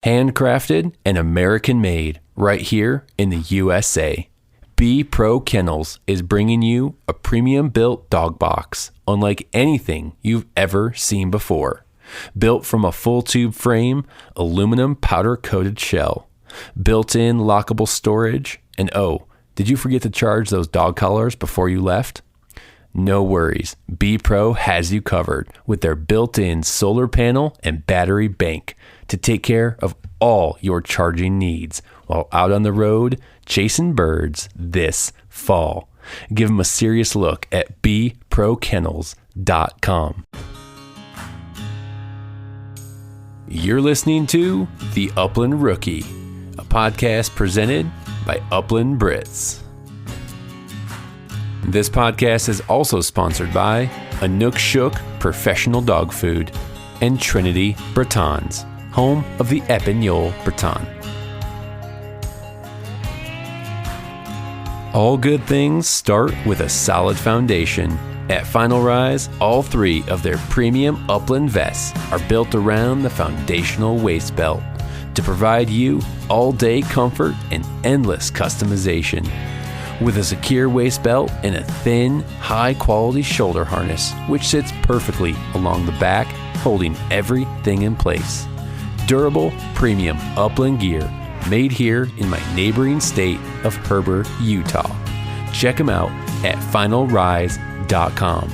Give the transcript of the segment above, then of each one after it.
Handcrafted and American made right here in the USA. B Pro Kennels is bringing you a premium built dog box unlike anything you've ever seen before. Built from a full tube frame, aluminum powder coated shell, built-in lockable storage, and oh, did you forget to charge those dog collars before you left? No worries, B Pro has you covered with their built-in solar panel and battery bank to take care of all your charging needs while out on the road chasing birds this fall. Give them a serious look at bprokennels.com. You're listening to The Upland Rookie, a podcast presented by Upland Brits. This podcast is also sponsored by Anook Shook Professional Dog Food and Trinity Bretons, home of the Epinol Breton. All good things start with a solid foundation. At Final Rise, all three of their premium Upland vests are built around the foundational waist belt to provide you all-day comfort and endless customization. With a secure waist belt and a thin, high-quality shoulder harness, which sits perfectly along the back, holding everything in place. Durable, premium Upland gear made here in my neighboring state of Heber, Utah. Check them out at finalrise.com.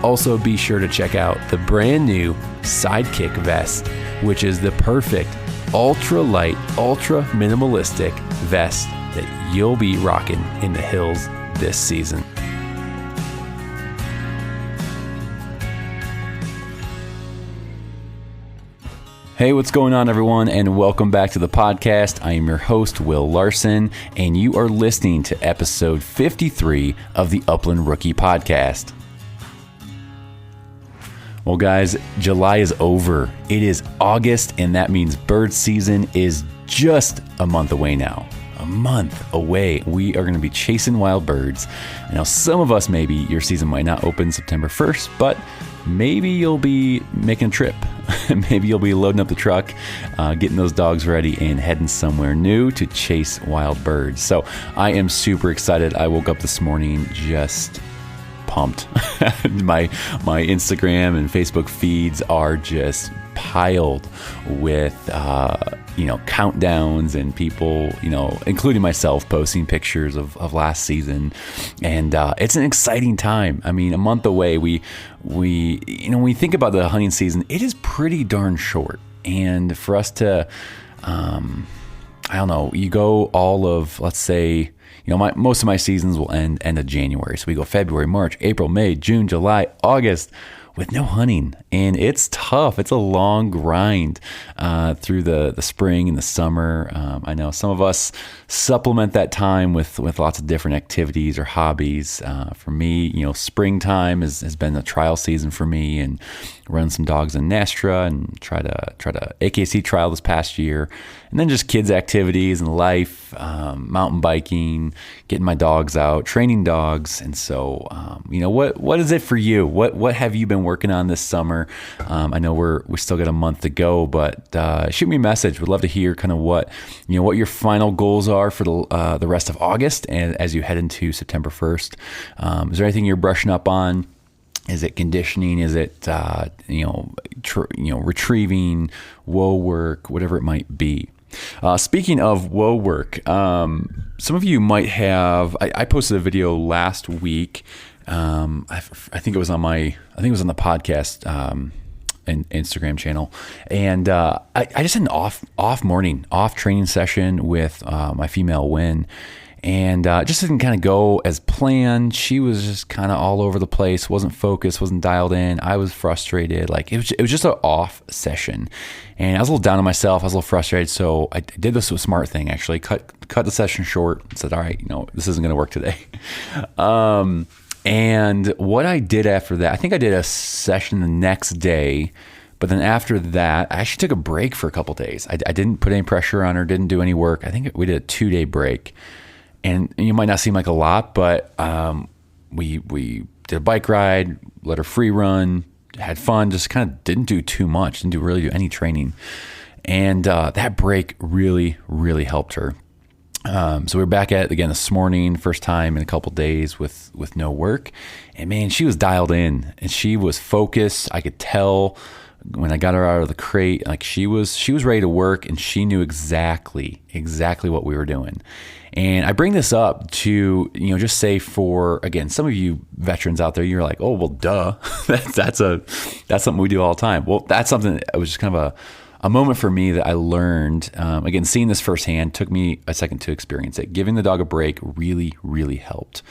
Also, be sure to check out the brand new Sidekick vest, which is the perfect ultra light, ultra minimalistic vest that you'll be rocking in the hills this season. Hey, what's going on, everyone, and welcome back to the podcast. I am your host, Will Larson, and you are listening to episode 53 of the Upland Rookie podcast. Well, guys, July is over. It is August, and that means bird season is just a month away now. A month away. We are going to be chasing wild birds. Now, some of us, maybe your season might not open September 1st, but maybe you'll be making a trip. Maybe you'll be loading up the truck, getting those dogs ready and heading somewhere new to chase wild birds. So I am super excited. I woke up this morning just pumped. My Instagram and Facebook feeds are just piled with countdowns and people, including myself, posting pictures of last season, and it's an exciting time. I mean, a month away. We when we think about the hunting season, it is pretty darn short, and for us to, you go all of, let's say, most of my seasons will end of January. So we go February, March, April, May, June, July, August with no hunting. And it's tough. It's a long grind through the spring and the summer. I know some of us supplement that time with lots of different activities or hobbies. For me, springtime has been a trial season for me, and run some dogs in Nestra and try to AKC trial this past year. And then just kids activities and life, mountain biking, getting my dogs out, training dogs. And so, what is it for you? What have you been working on this summer? I know we still got a month to go, but shoot me a message. We'd love to hear kind of what your final goals are for the rest of August and as you head into September 1st. Is there anything you're brushing up on? Is it conditioning? Is it, retrieving, whoa work, whatever it might be? Speaking of whoa work, some of you might have, I posted a video last week. I think it was on the podcast, and Instagram channel. And, I just had an off training session with, my female Win. And just didn't kind of go as planned. She was just kind of all over the place, wasn't focused, wasn't dialed in. I was frustrated. Like it was just an off session, and I was a little down on myself. I was a little frustrated, so I did this smart thing. Actually, cut the session short. And said, all right, this isn't going to work today. And what I did after that, I think I did a session the next day. But then after that, I actually took a break for a couple days. I didn't put any pressure on her, didn't do any work. I think we did a 2-day break. And you might not seem like a lot, but we did a bike ride, let her free run, had fun, just kind of didn't do too much, didn't really do any training. And that break really, really helped her. So we were back at it again this morning, first time in a couple days with no work. And man, she was dialed in and she was focused. I could tell when I got her out of the crate, like she was ready to work and she knew exactly what we were doing. And I bring this up to, just say for, again, some of you veterans out there, you're like, oh, well, duh, that's something we do all the time. Well, that's something that was just kind of a moment for me that I learned, again, seeing this firsthand took me a second to experience it. Giving the dog a break really, really helped.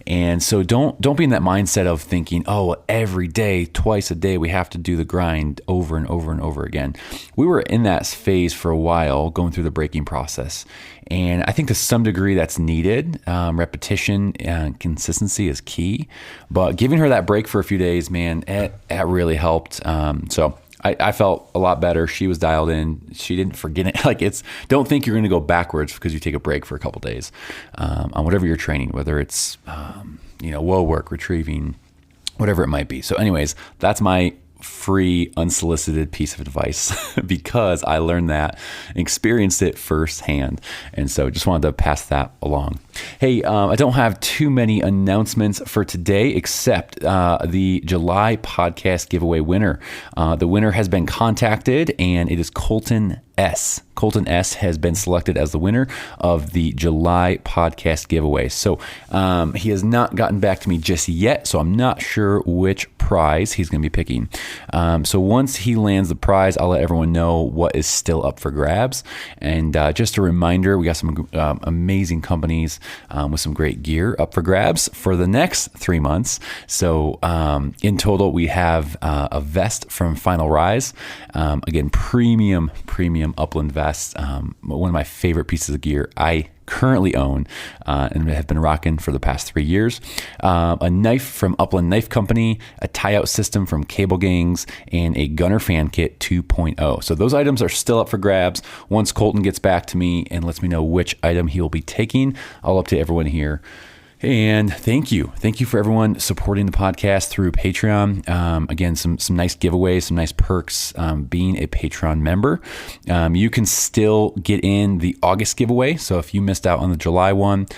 And so don't be in that mindset of thinking, oh, every day, twice a day, we have to do the grind over and over and over again. We were in that phase for a while, going through the breaking process. And I think to some degree that's needed. Repetition and consistency is key. But giving her that break for a few days, man, that really helped. So I felt a lot better. She was dialed in. She didn't forget it. Don't think you're going to go backwards because you take a break for a couple days on whatever you're training, whether it's, whoa work, retrieving, whatever it might be. So anyways, that's my free, unsolicited piece of advice because I learned that, experienced it firsthand. And so just wanted to pass that along. Hey, I don't have too many announcements for today except the July podcast giveaway winner. The winner has been contacted and it is Colton S. Colton S has been selected as the winner of the July podcast giveaway. So he has not gotten back to me just yet, so I'm not sure which prize he's going to be picking. So once he lands the prize, I'll let everyone know what is still up for grabs. And just a reminder, we got some amazing companies with some great gear up for grabs for the next 3 months. So in total, we have a vest from Final Rise. Again, premium Upland vest. One of my favorite pieces of gear I currently own and have been rocking for the past 3 years. A knife from Upland Knife Company, a tie-out system from Cable Gangs, and a Gunner Fan Kit 2.0. So those items are still up for grabs. Once Colton gets back to me and lets me know which item he will be taking, I'll update everyone here. And thank you for everyone supporting the podcast through Patreon. Again, some nice giveaways, some nice perks being a Patreon member. You can still get in the August giveaway. So if you missed out on the July one,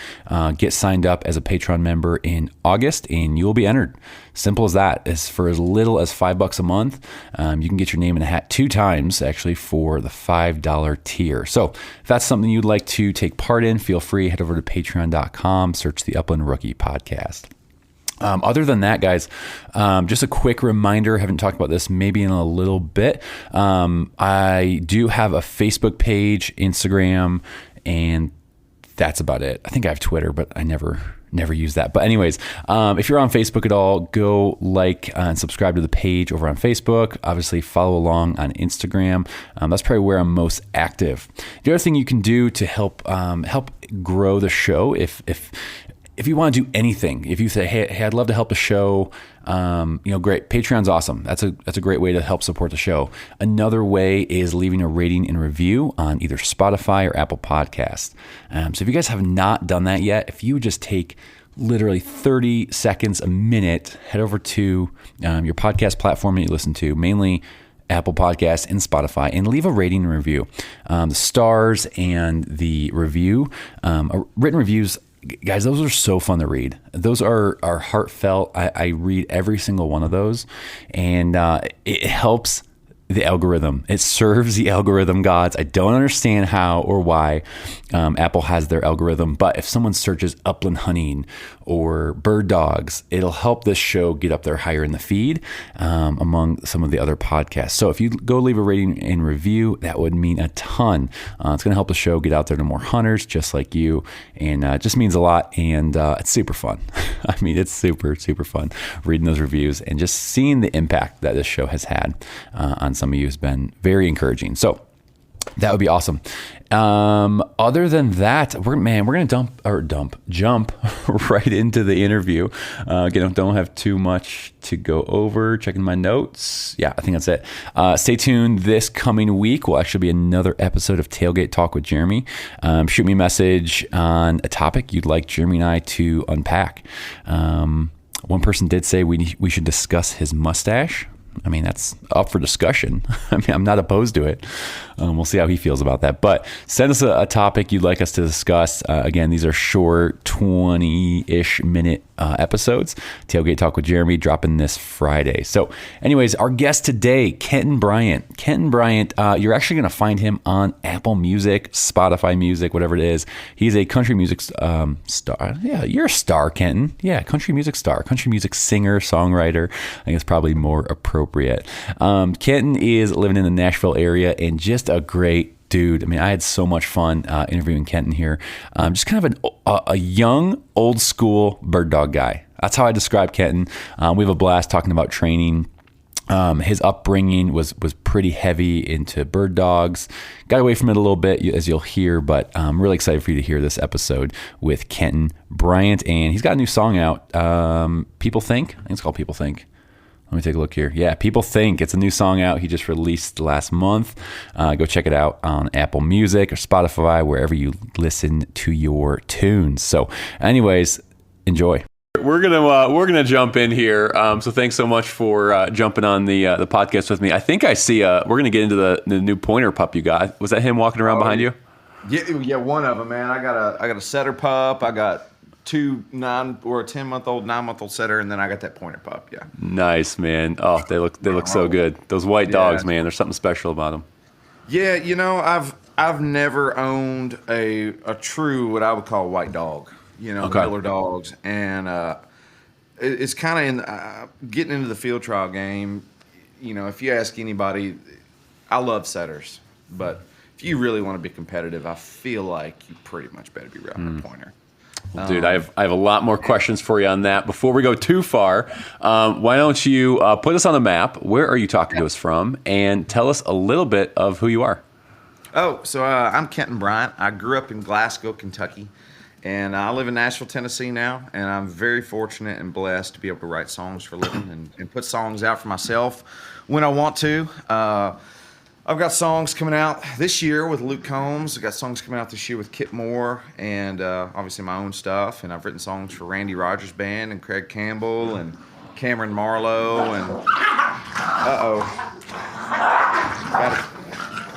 get signed up as a Patreon member in August and you'll be entered. Simple as that. It's for as little as $5 a month. You can get your name in a hat 2 times actually for the $5 tier. So if that's something you'd like to take part in, feel free, head over to patreon.com, search the Upland Rookie Podcast. Other than that, guys, just a quick reminder, haven't talked about this maybe in a little bit. I do have a Facebook page, Instagram, and that's about it. I think I have Twitter, but I never use that. But anyways, if you're on Facebook at all, go like and subscribe to the page over on Facebook. Obviously, follow along on Instagram. That's probably where I'm most active. The other thing you can do to help grow the show, if you want to do anything, if you say, hey, I'd love to help a show, great. Patreon's awesome. That's a great way to help support the show. Another way is leaving a rating and review on either Spotify or Apple Podcasts. So if you guys have not done that yet, if you would just take literally 30 seconds, a minute, head over to your podcast platform that you listen to, mainly Apple Podcasts and Spotify, and leave a rating and review. The stars and the review, written reviews, guys, those are so fun to read. Those are heartfelt. I read every single one of those, and it helps the algorithm. It serves the algorithm gods. I don't understand how or why Apple has their algorithm, but if someone searches upland hunting or bird dogs, it'll help this show get up there higher in the feed among some of the other podcasts. So if you go leave a rating and review, that would mean a ton. It's going to help the show get out there to more hunters just like you, and it just means a lot, and it's super fun. I mean, it's super, super fun reading those reviews and just seeing the impact that this show has had on some of you has been very encouraging. So that would be awesome. Other than that, we're going to jump right into the interview. Again, don't have too much to go over. Checking my notes. Yeah, I think that's it. Stay tuned. This coming week will actually be another episode of Tailgate Talk with Jeremy. Shoot me a message on a topic you'd like Jeremy and I to unpack. One person did say we should discuss his mustache. I mean, that's up for discussion. I mean, I'm not opposed to it. We'll see how he feels about that. But send us a topic you'd like us to discuss. Again, these are short 20-ish minute episodes. Tailgate Talk with Jeremy dropping this Friday. So anyways, our guest today, Kenton Bryant. Kenton Bryant, you're actually going to find him on Apple Music, Spotify Music, whatever it is. He's a country music star. Yeah, you're a star, Kenton. Yeah, country music star, country music singer, songwriter. I think it's probably more appropriate. Kenton is living in the Nashville area and just a great dude. I mean, I had so much fun interviewing Kenton here. Just kind of a young, old school bird dog guy. That's how I describe Kenton. We have a blast talking about training. His upbringing was pretty heavy into bird dogs. Got away from it a little bit, as you'll hear, but I'm really excited for you to hear this episode with Kenton Bryant. And he's got a new song out, People Think. I think it's called People Think. Let me take a look here. Yeah, People Think. It's a new song out. He just released last month. Go check it out on Apple Music or Spotify, wherever you listen to your tunes. So anyways, enjoy. We're gonna jump in here. So thanks so much for jumping on the podcast with me. I think I see. We're gonna get into the new pointer pup you got. Was that him walking around behind you? Yeah, one of them, man. I got a setter pup. I got 2 9 or a 10-month-old, 9-month-old setter, and then I got that pointer pup. Yeah. Nice, man. Oh, they look so good. Those white dogs, man. There's something special about them. Yeah, I've never owned a true what I would call white dog. Miller dogs, and it's kind of getting into the field trial game. If you ask anybody, I love setters, but if you really want to be competitive, I feel like you pretty much better be riding a pointer. Well, dude, I have a lot more questions for you on that. Before we go too far, why don't you put us on the map? Where are you talking to us from? And tell us a little bit of who you are. Oh, so I'm Kenton Bryant. I grew up in Glasgow, Kentucky, and I live in Nashville, Tennessee now. And I'm very fortunate and blessed to be able to write songs for a living and put songs out for myself when I want to. I've got songs coming out this year with Luke Combs. I've got songs coming out this year with Kip Moore and obviously my own stuff. And I've written songs for Randy Rogers Band and Craig Campbell and Cameron Marlowe. And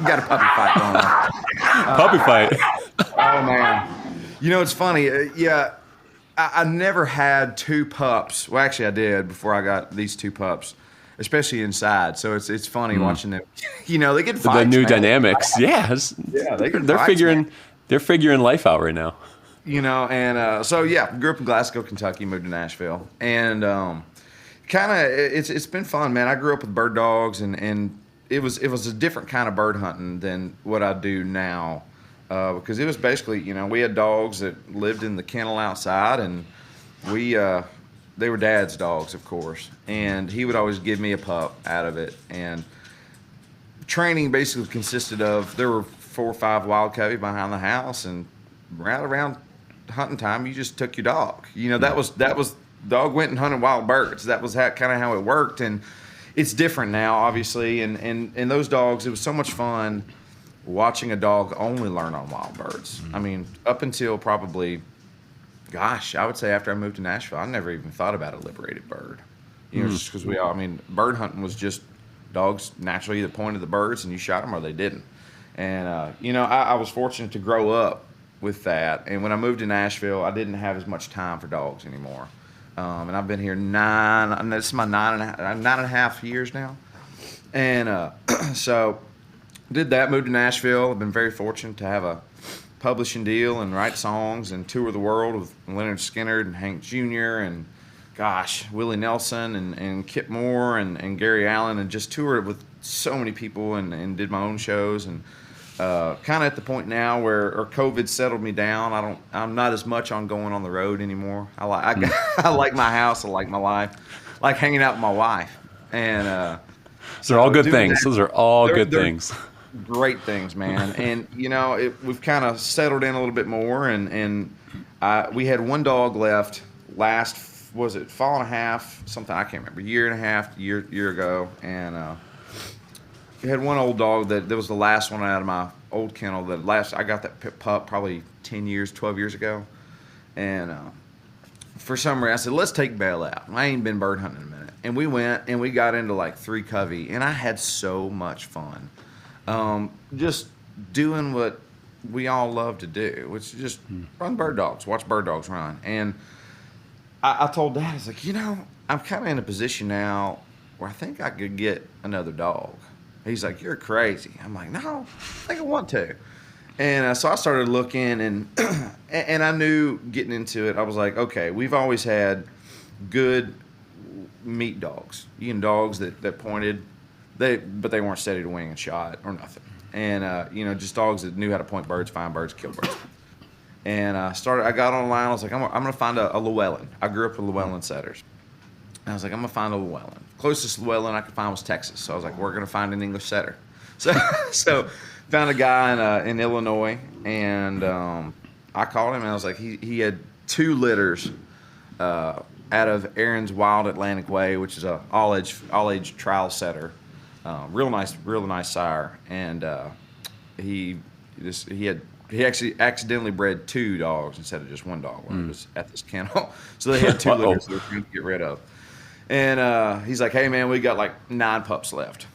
got a puppy fight going on. Puppy fight? Oh, man. It's funny. I never had 2 pups. Well, actually, I did before I got these 2 pups. Especially inside, so it's funny watching them. They get fights. The new dynamics, yeah, they're figuring life out right now. Grew up in Glasgow, Kentucky, moved to Nashville, and kind of it's been fun, man. I grew up with bird dogs, and it was a different kind of bird hunting than what I do now, because it was basically we had dogs that lived in the kennel outside, and they were Dad's dogs, of course, and he would always give me a pup out of it. And training basically consisted of there were 4 or 5 wild coveys behind the house, and right around hunting time, you just took your dog. That was dog went and hunted wild birds. That was kind of how it worked, and it's different now, obviously. And those dogs, it was so much fun watching a dog only learn on wild birds. I mean, up until probably. Gosh, I would say after I moved to Nashville, I never even thought about a liberated bird. Just because bird hunting was just dogs naturally either pointed the birds and you shot them or they didn't. And, I was fortunate to grow up with that. And when I moved to Nashville, I didn't have as much time for dogs anymore. And I've been here this is my 9.5 years now. And so did that, moved to Nashville. I've been very fortunate to have a publishing deal and write songs and tour the world with Leonard Skinner and Hank Jr. and Willie Nelson and Kip Moore and Gary Allen, and just toured with so many people and did my own shows, and kind of at the point now where COVID settled me down. I'm not as much on going on the road anymore. I like my house. I like my life. I like hanging out with my wife. And those are all good things. Those are all good things. Great things, man. And we've kind of settled in a little bit more, and we had 1 dog left last, was it fall and a half, something I can't remember, year ago, and we had 1 old dog that was the last one out of my old kennel. I got that pup probably 12 years ago, and for some reason I said, let's take Belle out. I ain't been bird hunting in a minute. and we went and we got into like 3 covey, and I had so much fun. Just doing what we all love to do, which is just run bird dogs, watch bird dogs run. And I told Dad, I was like, I'm kind of in a position now where I think I could get another dog. He's like, you're crazy. I'm like, no, I think I want to. And so I started looking, and and I knew getting into it, I was like, okay, we've always had good meat dogs, dogs that pointed, but they weren't steady to wing and shot or nothing. And just dogs that knew how to point birds, find birds, kill birds. And I got online. I was like, I'm gonna find a Llewellyn. I grew up with Llewellyn setters. And I was like, I'm gonna find a Llewellyn. Closest Llewellyn I could find was Texas. So I was like, we're gonna find an English setter. So found a guy in Illinois, and I called him, and I was like, he had 2 litters out of Aaron's Wild Atlantic Way, which is a all age trial setter. Real nice sire, and he actually accidentally bred 2 dogs instead of just 1 dog when he was at this kennel. So they had 2 litters they were trying to get rid of. And he's like, hey man, we got like 9 pups left.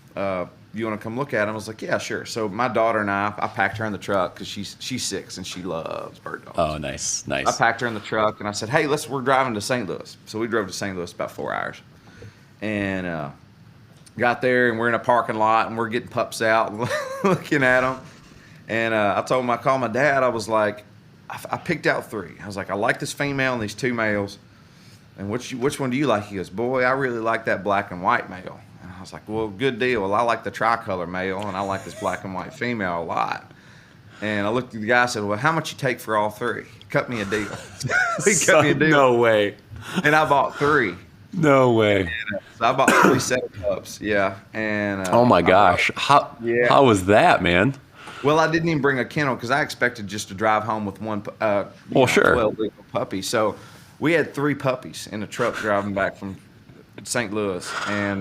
You want to come look at them? I was like, yeah, sure. So my daughter and I packed her in the truck because she's 6 and she loves bird dogs. Oh, nice. I packed her in the truck and I said, hey, we're driving to St. Louis. So we drove to St. Louis about 4 hours, and got there, and we're in a parking lot, and we're getting pups out and looking at them. And I told him, I called my dad. I was like, I picked out 3. I was like, I like this female and these 2 males. And which one do you like? He goes, boy, I really like that black and white male. And I was like, well, good deal. Well, I like the tricolor male, and I like this black and white female a lot. And I looked at the guy and said, well, how much you take for all 3? Cut me a deal. He cut me a deal. No way. And I bought 3. No way. And, so I bought 3 set of pups. Yeah. And oh my gosh. How was that, man? Well, I didn't even bring a kennel because I expected just to drive home with one. Sure. 12 legal puppy. So we had 3 puppies in the truck driving back from St. Louis, and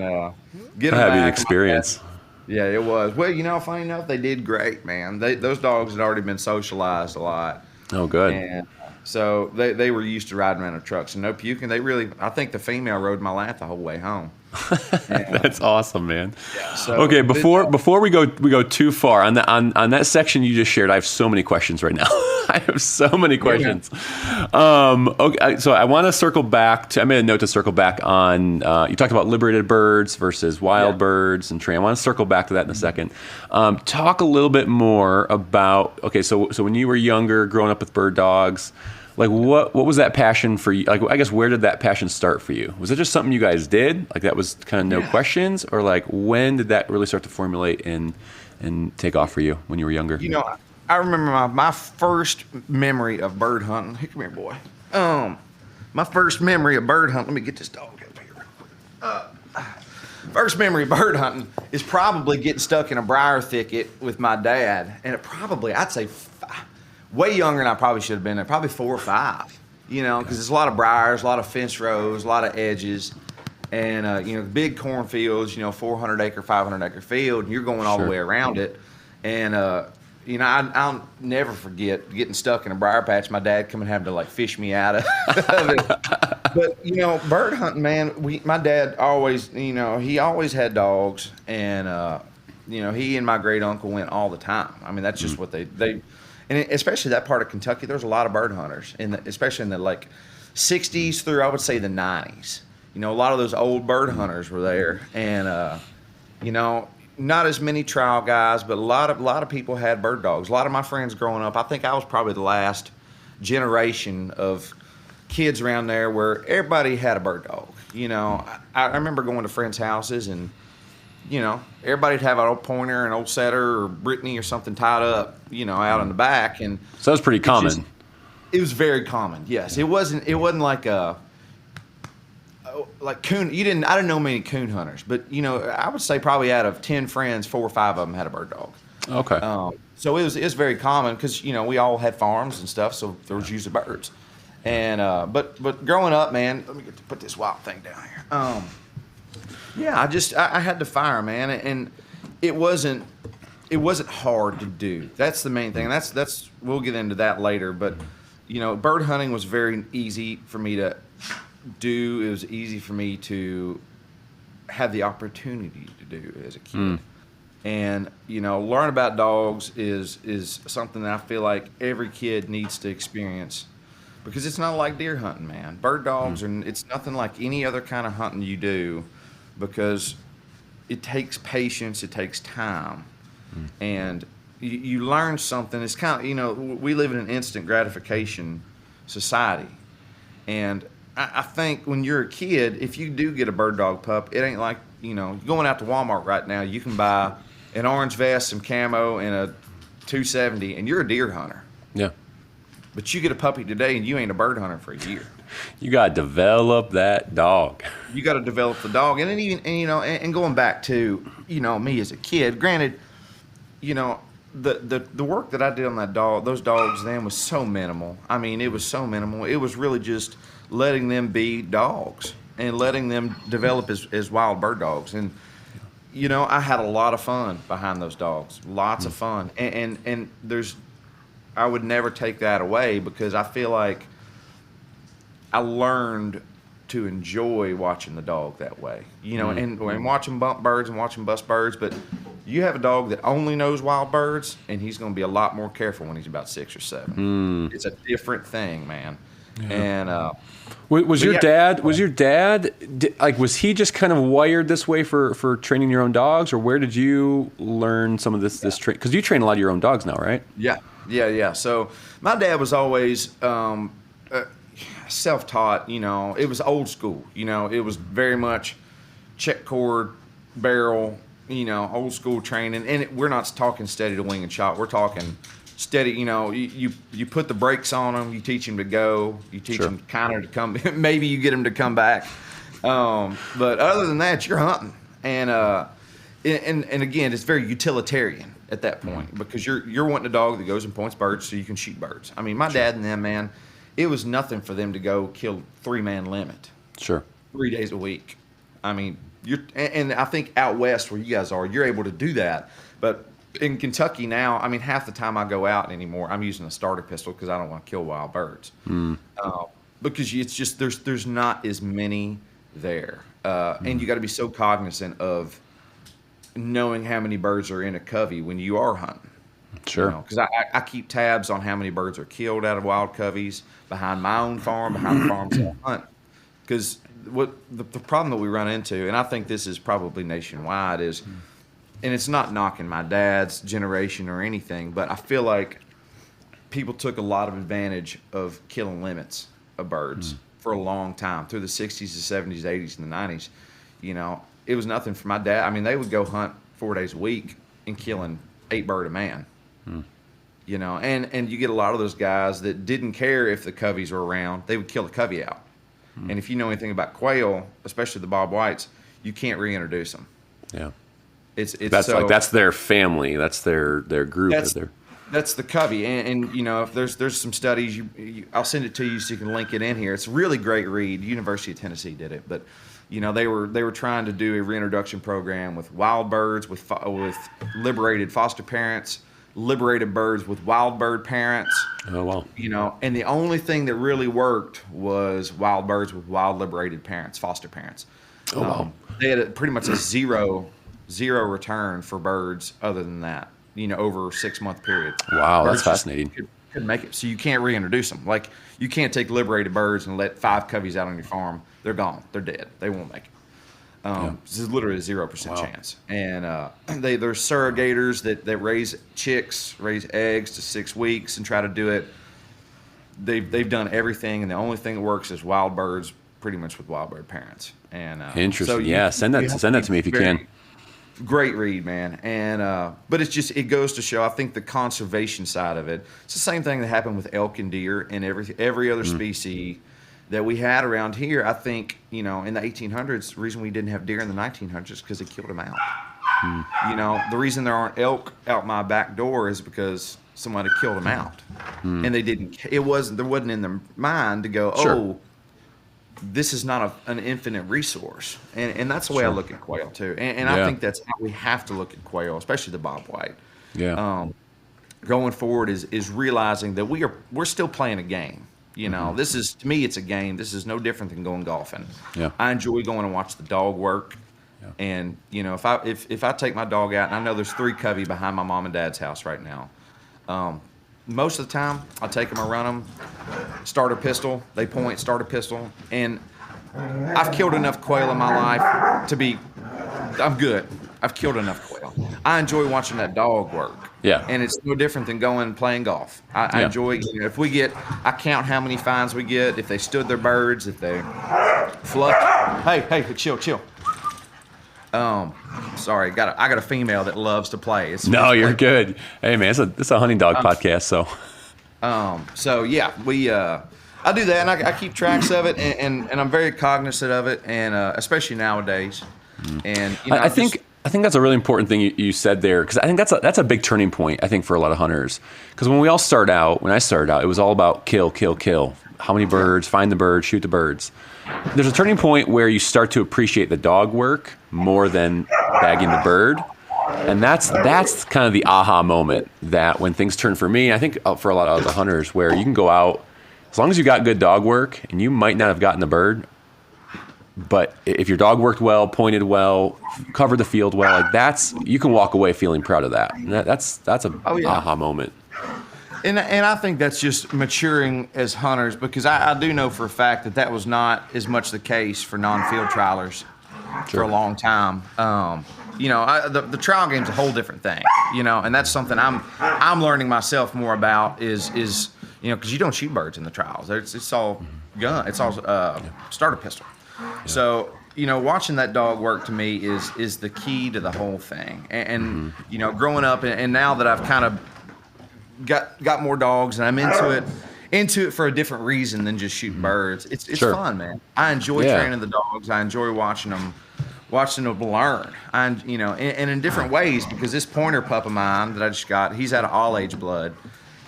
get them That'd be an back. experience. Yeah, it was. Well, funny enough, they did great, man. Those dogs had already been socialized a lot. Oh, good. And so they were used to riding around in trucks and no puking. I think the female rode my lap the whole way home. That's awesome, man. Yeah, so okay, before we go too far on that section you just shared, I have so many questions right now. I have so many questions. Okay, so I want to circle back I made a note to circle back on. You talked about liberated birds versus wild birds and train. I want to circle back to that in a second. Talk a little bit more about. Okay, so when you were younger, growing up with bird dogs. Like what was that passion for you? Like, I guess, where did that passion start for you? Was it just something you guys did? Like that was kind of no questions? Or like when did that really start to formulate and take off for you when you were younger? I remember my first memory of bird hunting. Hey, come here, boy. My first memory of bird hunting. Let me get this dog up here real quick. First memory of bird hunting is probably getting stuck in a briar thicket with my dad. And I'd say way younger than I probably should have been there, probably 4 or 5, because there's a lot of briars, a lot of fence rows, a lot of edges, and, big cornfields, 400 acre, 500 acre field, and you're going all the way around it. And, I'll never forget getting stuck in a briar patch, my dad coming having to like fish me out of it. But, bird hunting, man, my dad always, he always had dogs, and, he and my great uncle went all the time. I mean, that's just what they and especially that part of Kentucky, there's a lot of bird hunters, especially in the like 60s through, I would say, the 90s. A lot of those old bird hunters were there, and not as many trial guys, but a lot of people had bird dogs. A lot of my friends growing up, I think I was probably the last generation of kids around there where everybody had a bird dog. I remember going to friends' houses and everybody'd have an old pointer, an old setter, or Brittany or something tied up, out in the back. And so that was pretty common. It was very common. Yes, it wasn't like coon. I didn't know many coon hunters, but I would say probably out of 10 friends, 4 or 5 of them had a bird dog. Okay. So it was very common because we all had farms and stuff, so there was usually birds. And but growing up, man, let me put this wild thing down here. Yeah, I had to fire, man, and it wasn't hard to do. That's the main thing. That's we'll get into that later. But bird hunting was very easy for me to do. It was easy for me to have the opportunity to do as a kid. And learn about dogs is something that I feel like every kid needs to experience, because it's not like deer hunting, man. Bird dogs it's nothing like any other kind of hunting you do, because it takes patience, it takes time, and you learn something. It's kind of, we live in an instant gratification society, and I think when you're a kid, if you do get a bird dog pup, it ain't like, going out to Walmart right now, you can buy an orange vest, some camo, and a 270, and you're a deer hunter. Yeah. But you get a puppy today, and you ain't a bird hunter for a year. You got to develop that dog. You got to develop the dog, and then even and going back to me as a kid. Granted, the work that I did on those dogs then was so minimal. I mean, it was so minimal. It was really just letting them be dogs and letting them develop as wild bird dogs. And I had a lot of fun behind those dogs, lots of fun, and I would never take that away, because I feel like I learned to enjoy watching the dog that way, and watch them bump birds and watch them bust birds. But you have a dog that only knows wild birds, and he's going to be a lot more careful when he's about 6 or 7. It's a different thing, man. Yeah. And was your dad like, was he just kind of wired this way for training your own dogs, or where did you learn some of this because you train a lot of your own dogs now, right? Yeah. So my dad was always self-taught. It was old school. It was very much check cord, barrel, old school training. And we're not talking steady to wing and shot. We're talking steady. You put the brakes on them. You teach them to go. You teach them kind of to come. Maybe you get them to come back. But other than that, you're hunting. And again, it's very utilitarian at that point, because you're wanting a dog that goes and points birds so you can shoot birds. I mean, my dad and them, man, it was nothing for them to go kill 3-man limit. 3 days a week. I mean, and I think out west where you guys are, you're able to do that. But in Kentucky now, I mean, half the time I go out anymore, I'm using a starter pistol because I don't want to kill wild birds. Because it's just there's not as many there, and you got to be so cognizant of knowing how many birds are in a covey when you are hunting. Because I keep tabs on how many birds are killed out of wild coveys behind my own farm, behind the farms I hunt. Because what the problem that we run into, and I think this is probably nationwide, is, and it's not knocking my dad's generation or anything, but I feel like people took a lot of advantage of killing limits of birds for a long time, through the 60s, the 70s, 80s, and the 90s. It was nothing for my dad. I mean, they would go hunt 4 days a week and killing 8 bird a man. And you get a lot of those guys that didn't care if the coveys were around. They would kill the covey out. And if you know anything about quail, especially the bob whites, you can't reintroduce them. Yeah. That's their family. That's their group. That's the covey. And if there's some studies, I'll send it to you so you can link it in here. It's a really great read. University of Tennessee did it, but they were trying to do a reintroduction program with wild birds, with liberated foster parents, liberated birds with wild bird parents. Oh, wow. And the only thing that really worked was wild birds with wild liberated parents, foster parents. Oh, wow. They had pretty much a zero return for birds other than that, over a 6-month period. Wow, that's fascinating. Couldn't make it. So you can't reintroduce them. Like, you can't take liberated birds and let 5 coveys out on your farm. They're gone. They're dead. They won't make it. This is literally a 0% chance. And there's surrogators that raise chicks, raise eggs to 6 weeks and try to do it. They've done everything, and the only thing that works is wild birds, pretty much with wild bird parents. And interesting. So send that to me if you can. Great read, man. And but it goes to show, I think, the conservation side of it. It's the same thing that happened with elk and deer and every other species that we had around here. I think, in the 1800s, the reason we didn't have deer in the 1900s is because they killed them out. The reason there aren't elk out my back door is because somebody killed them out. And there wasn't in their mind to go, this is not an infinite resource. And that's the way I look at quail too. And I think that's how we have to look at quail, especially the bobwhite. Going forward is realizing that we're still playing a game. This is, to me, it's a game. This is no different than going golfing. I enjoy going and watch the dog work. And if I take my dog out, and I know there's 3 covey behind my mom and dad's house right now, most of the time I take them, I run them, start a pistol, they point, start a pistol, and I've killed enough quail in my life I'm good. I've killed enough quail. I enjoy watching that dog work. Yeah. And it's no different than going and playing golf. I enjoy, if I count how many finds we get, if they stood their birds, if they fluffed. Hey, chill. Sorry, I got a female that loves to play. You're good. Hey man, it's a hunting dog podcast, so. So yeah, I do that, and I keep tracks of it, and I'm very cognizant of it, and especially nowadays. And I think that's a really important thing you said there, because I think that's a big turning point, I think, for a lot of hunters. Because when I started out, it was all about kill. How many birds? Find the birds, shoot the birds. There's a turning point where you start to appreciate the dog work more than bagging the bird. And that's kind of the aha moment, that when things turn for me, I think for a lot of other hunters, where you can go out, as long as you got good dog work, and you might not have gotten the bird, but if your dog worked well, pointed well, covered the field well, you can walk away feeling proud of that. And that's a aha moment. And I think that's just maturing as hunters, because I do know for a fact that was not as much the case for non-field trialers for a long time. The trial game's a whole different thing, and that's something I'm learning myself more about is because you don't shoot birds in the trials. It's all gun. It's all starter pistol. Yeah. So watching that dog work to me is the key to the whole thing. And growing up, and now that I've kind of got more dogs, and I'm into it for a different reason than just shooting birds. It's fun, man. I enjoy training the dogs. I enjoy watching them learn. And in different ways, because this pointer pup of mine that I just got, he's out of all age blood,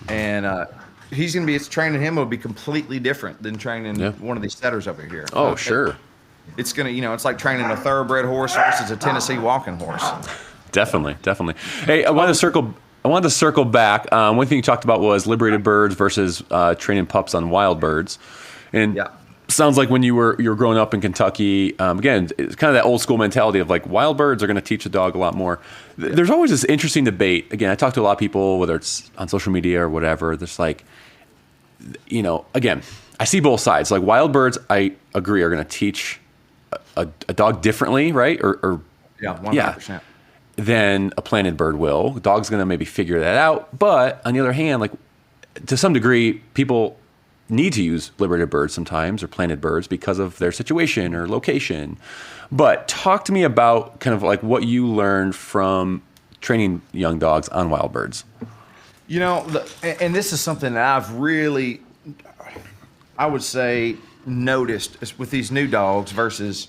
and he's gonna be training him will be completely different than training one of these setters over here. Oh, sure. It's gonna, it's like training a thoroughbred horse versus a Tennessee walking horse. Definitely. Hey, I wanted to circle back. One thing you talked about was liberated birds versus training pups on wild birds, and sounds like when you were growing up in Kentucky, again, it's kind of that old school mentality of like wild birds are going to teach a dog a lot more. There's always this interesting debate. Again, I talk to a lot of people, whether it's on social media or whatever. There's like, again, I see both sides. Like wild birds, I agree, are going to teach a dog differently, right? Or 100%. Than a planted bird will. The dog's going to maybe figure that out. But on the other hand, like to some degree, people need to use liberated birds sometimes or planted birds because of their situation or location. But talk to me about kind of like what you learned from training young dogs on wild birds. And this is something that I've really, I would say, noticed with these new dogs versus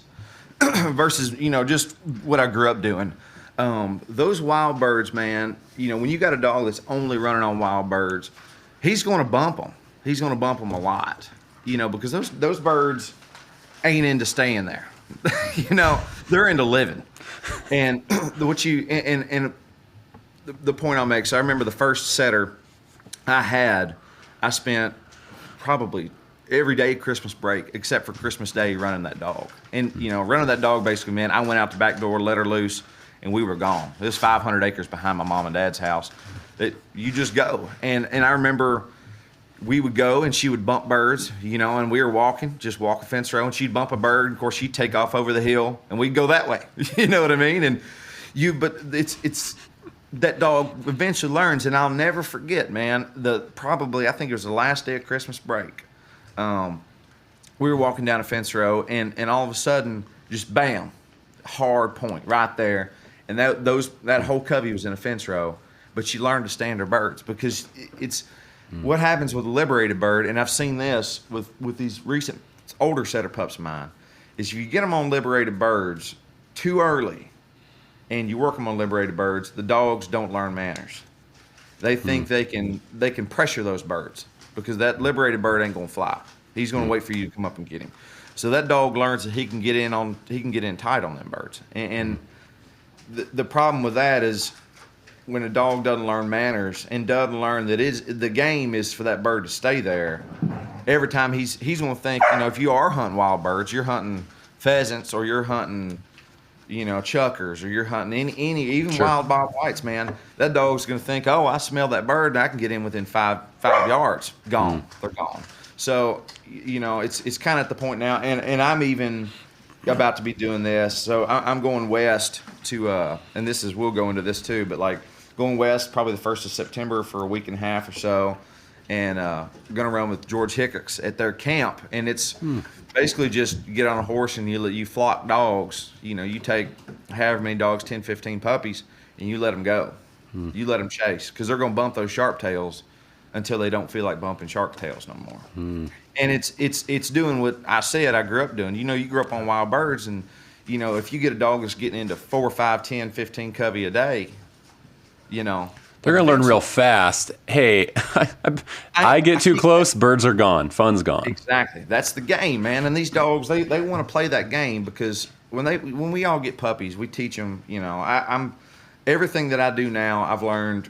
just what I grew up doing. Those wild birds, man, when you got a dog that's only running on wild birds, he's going to bump them. He's going to bump them a lot, because those birds ain't into staying there. They're into living. And the point I'll make, so I remember the first setter I spent probably every day Christmas break except for Christmas Day running that dog. And, running that dog basically meant I went out the back door, let her loose, and we were gone. It was 500 acres behind my mom and dad's house. You just go. And I remember we would go and she would bump birds, and we were walking, just walk a fence row, and she'd bump a bird. Of course, she'd take off over the hill, and we'd go that way. You know what I mean? But it's that dog eventually learns, and I'll never forget, man. I think it was the last day of Christmas break. We were walking down a fence row, and all of a sudden, just bam, hard point right there, and that whole covey was in a fence row. But she learned to stand her birds, because it's what happens with a liberated bird, and I've seen this with these recent older setter pups of mine, is if you get them on liberated birds too early and you work them on liberated birds, the dogs don't learn manners. They think they can pressure those birds, because that liberated bird ain't gonna fly. He's gonna wait for you to come up and get him. So that dog learns that he can get in tight on them birds. And the problem with that is, when a dog doesn't learn manners and doesn't learn that the game is for that bird to stay there, every time he's going to think, if you are hunting wild birds, you're hunting pheasants or you're hunting, chuckers, or you're hunting any even Sure. wild bob whites, man, that dog's going to think, oh, I smell that bird, and I can get in within five yards. Gone. They're gone. So, it's kind of at the point now, and I'm even about to be doing this. So I'm going west to, and we'll go into this too, but like going west probably the 1st of September for a week and a half or so, and going to run with George Hickox at their camp, and it's basically just you get on a horse and you flock dogs. You take however many dogs, 10, 15 puppies, and you let them go. You let them chase, because they're going to bump those sharp tails until they don't feel like bumping shark tails no more. And it's doing what I said I grew up doing. You grew up on wild birds, and if you get a dog that's getting into 4, 5, 10, 15 covey a day, they're going to learn real fast. Hey, I get too close, birds are gone, fun's gone. Exactly. That's the game, man. And these dogs, they want to play that game, because when we all get puppies, we teach them, I'm everything that I do now, I've learned,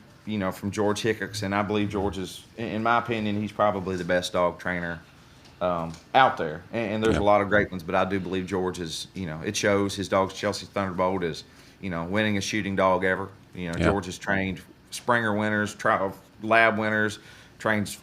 from George Hickox, and I believe George is, in my opinion, he's probably the best dog trainer out there. And there's a lot of great ones, but I do believe George is, it shows. His dog's Chelsea Thunderbolt is, winningest shooting dog ever. George has trained Springer winners, lab winners, trains,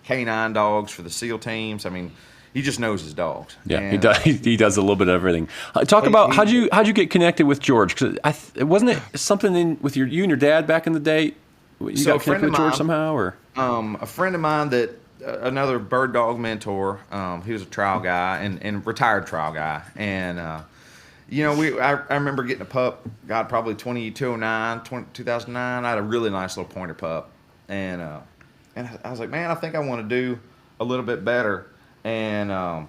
canine dogs for the SEAL teams. I mean, he just knows his dogs. Yeah, and he does a little bit of everything. Talk about how'd you get connected with George? Because wasn't it something with you and your dad back in the day? You got connected with George somehow, or a friend of mine that another bird dog mentor. He was a trial guy and retired trial guy, and I remember getting a pup. God, probably 2009. I had a really nice little pointer pup, and I was like, man, I think I want to do a little bit better. And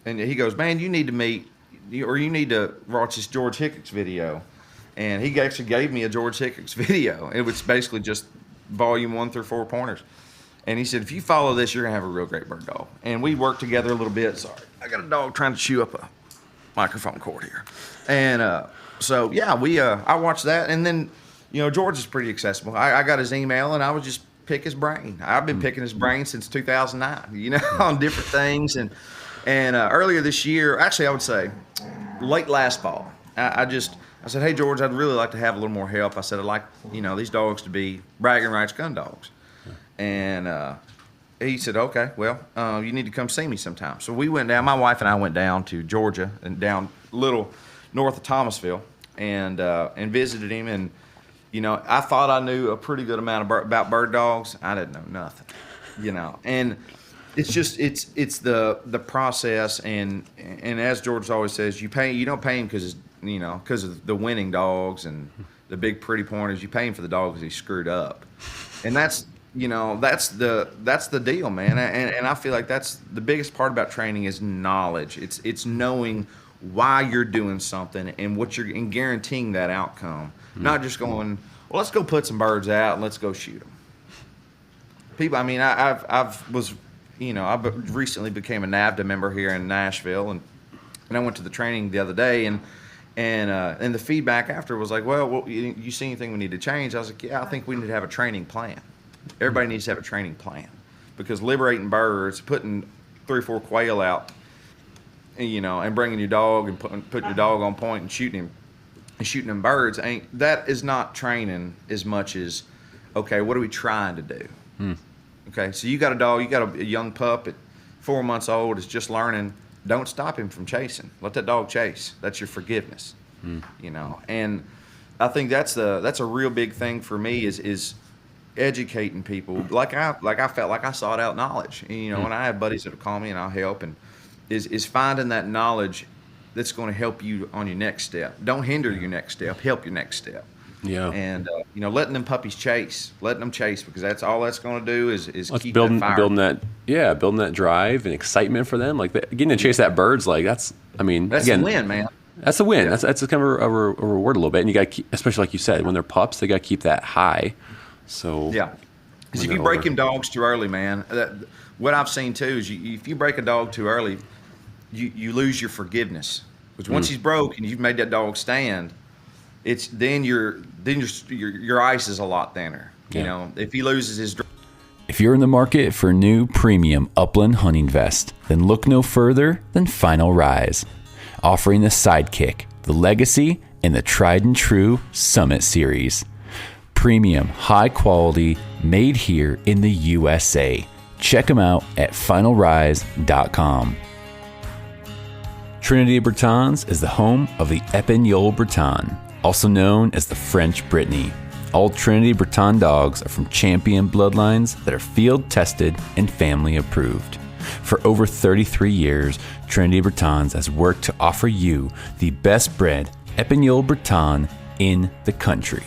he goes, man, you need to watch this George Hickox video. And he actually gave me a George Hickox video. It was basically just volume 1 through 4 pointers. And he said, if you follow this, you're going to have a real great bird dog. And we worked together a little bit. Sorry, I got a dog trying to chew up a microphone cord here. And I watched that. And then, George is pretty accessible. I got his email, and I would just pick his brain. I've been picking his brain since 2009, on different things. And earlier this year, actually, I would say late last fall, I said, hey, George, I'd really like to have a little more help. I said, I'd like, these dogs to be bragging rights gun dogs. And he said, okay, well, you need to come see me sometime. So we went down, my wife and I went down to Georgia and down a little north of Thomasville and visited him. And I thought I knew a pretty good amount about bird dogs. I didn't know nothing, and it's just it's the process, and as George always says, you don't pay him because of the winning dogs and the big pretty pointers. You pay him for the dog because he's screwed up, and that's the deal, man. And I feel like that's the biggest part about training is knowledge. It's knowing why you're doing something and and guaranteeing that outcome. Not just going, well, let's go put some birds out and let's go shoot them. People, I mean, I recently became a NAVDA member here in Nashville, and I went to the training the other day, and the feedback after was like, well, you see anything we need to change? I was like, yeah, I think we need to have a training plan. Everybody needs to have a training plan, because liberating birds, putting 3 or 4 quail out, and bringing your dog and putting your dog on point and shooting them birds, that is not training as much as, okay, what are we trying to do? Okay, so you got a dog, you got a young pup at 4 months old, is just learning. Don't stop him from chasing. Let that dog chase. That's your forgiveness. And I think that's a real big thing for me is educating people. Like I felt like I sought out knowledge. And, when I have buddies that will call me and I'll help, and is finding that knowledge that's going to help you on your next step. Don't hinder your next step. Help your next step. Yeah. And letting them puppies chase, because that's all that's going to do is keep building that fire. building that drive and excitement for them. Like getting to chase that bird's like that's a win, man. That's a win. Yeah. That's kind of a reward a little bit. And you got to especially like you said, when they're pups, they got to keep that high. So yeah, because if you break them dogs too early, man, what I've seen too is if you break a dog too early, you lose your forgiveness. Because once he's broke and you've made that dog stand, it's then your ice is a lot thinner. If he loses his. If you're in the market for a new premium Upland hunting vest, then look no further than Final Rise, offering the Sidekick, the Legacy, and the Tried and True Summit Series. Premium, high quality, made here in the USA. Check them out at finalrise.com. Trinity Bretons is the home of the Épagneul Breton, also known as the French Brittany. All Trinity Breton dogs are from champion bloodlines that are field tested and family approved. For over 33 years, Trinity Bretons has worked to offer you the best bred Épagneul Breton in the country.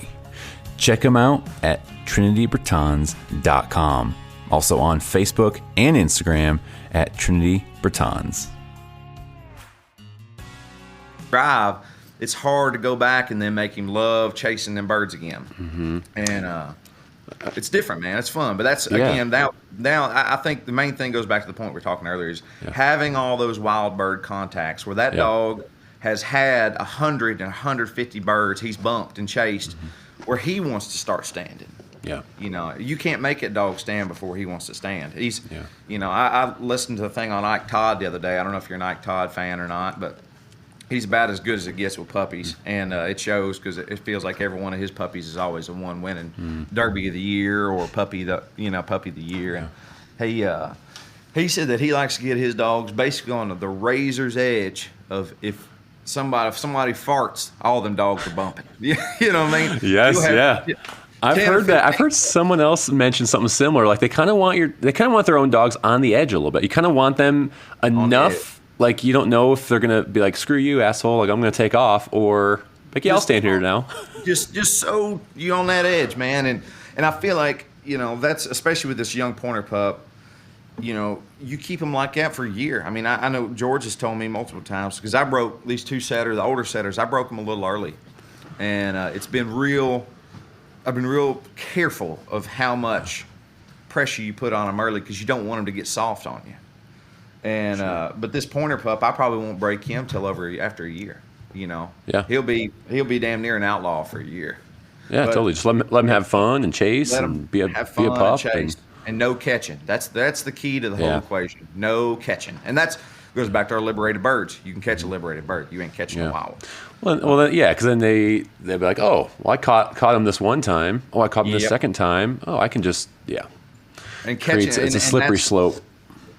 Check them out at trinitybretons.com. Also on Facebook and Instagram at Trinity Bretons. Drive, it's hard to go back and then make him love chasing them birds again. And it's different, man. It's fun. But that's, again, now I think the main thing goes back to the point we were talking earlier is having all those wild bird contacts where that dog has had 100 and 150 birds he's bumped and chased where he wants to start standing. Yeah. You know, you can't make a dog stand before he wants to stand. He's, you know, I listened to a thing on Ike Todd the other day. I don't know if you're an Ike Todd fan or not, but he's about as good as it gets with puppies, and it shows because it feels like every one of his puppies is always the one winning Derby of the Year or puppy of the year. And he said that he likes to get his dogs basically on the razor's edge of if somebody farts, all them dogs are bumping. You know what I mean? Yes, I've heard that. I've heard someone else mention something similar. Like they kind of want their own dogs on the edge a little bit. You kind of want them enough. Like you don't know if they're gonna be like, "Screw you, asshole!" Like I'm gonna take off, or like, "Yeah, I'll stand here now." just so you on that edge, man. And I feel like, you know, that's especially with this young pointer pup. You know, you keep them like that for a year. I mean, I know George has told me multiple times because I broke these two setters, the older setters. I broke them a little early, and it's been real. I've been real careful of how much pressure you put on them early because you don't want them to get soft on you. And but this pointer pup, I probably won't break him till after a year. You know, he'll be damn near an outlaw for a year. Yeah, but totally. Just let him have fun and chase and be a pup and no catching. That's the key to the whole equation. No catching, and that's goes back to our liberated birds. You can catch a liberated bird. You ain't catching a wild one. Well, because then they'd be like, oh, well, I caught him this one time. Oh, I caught him this second time. Oh, I can just And catching it's a slippery slope.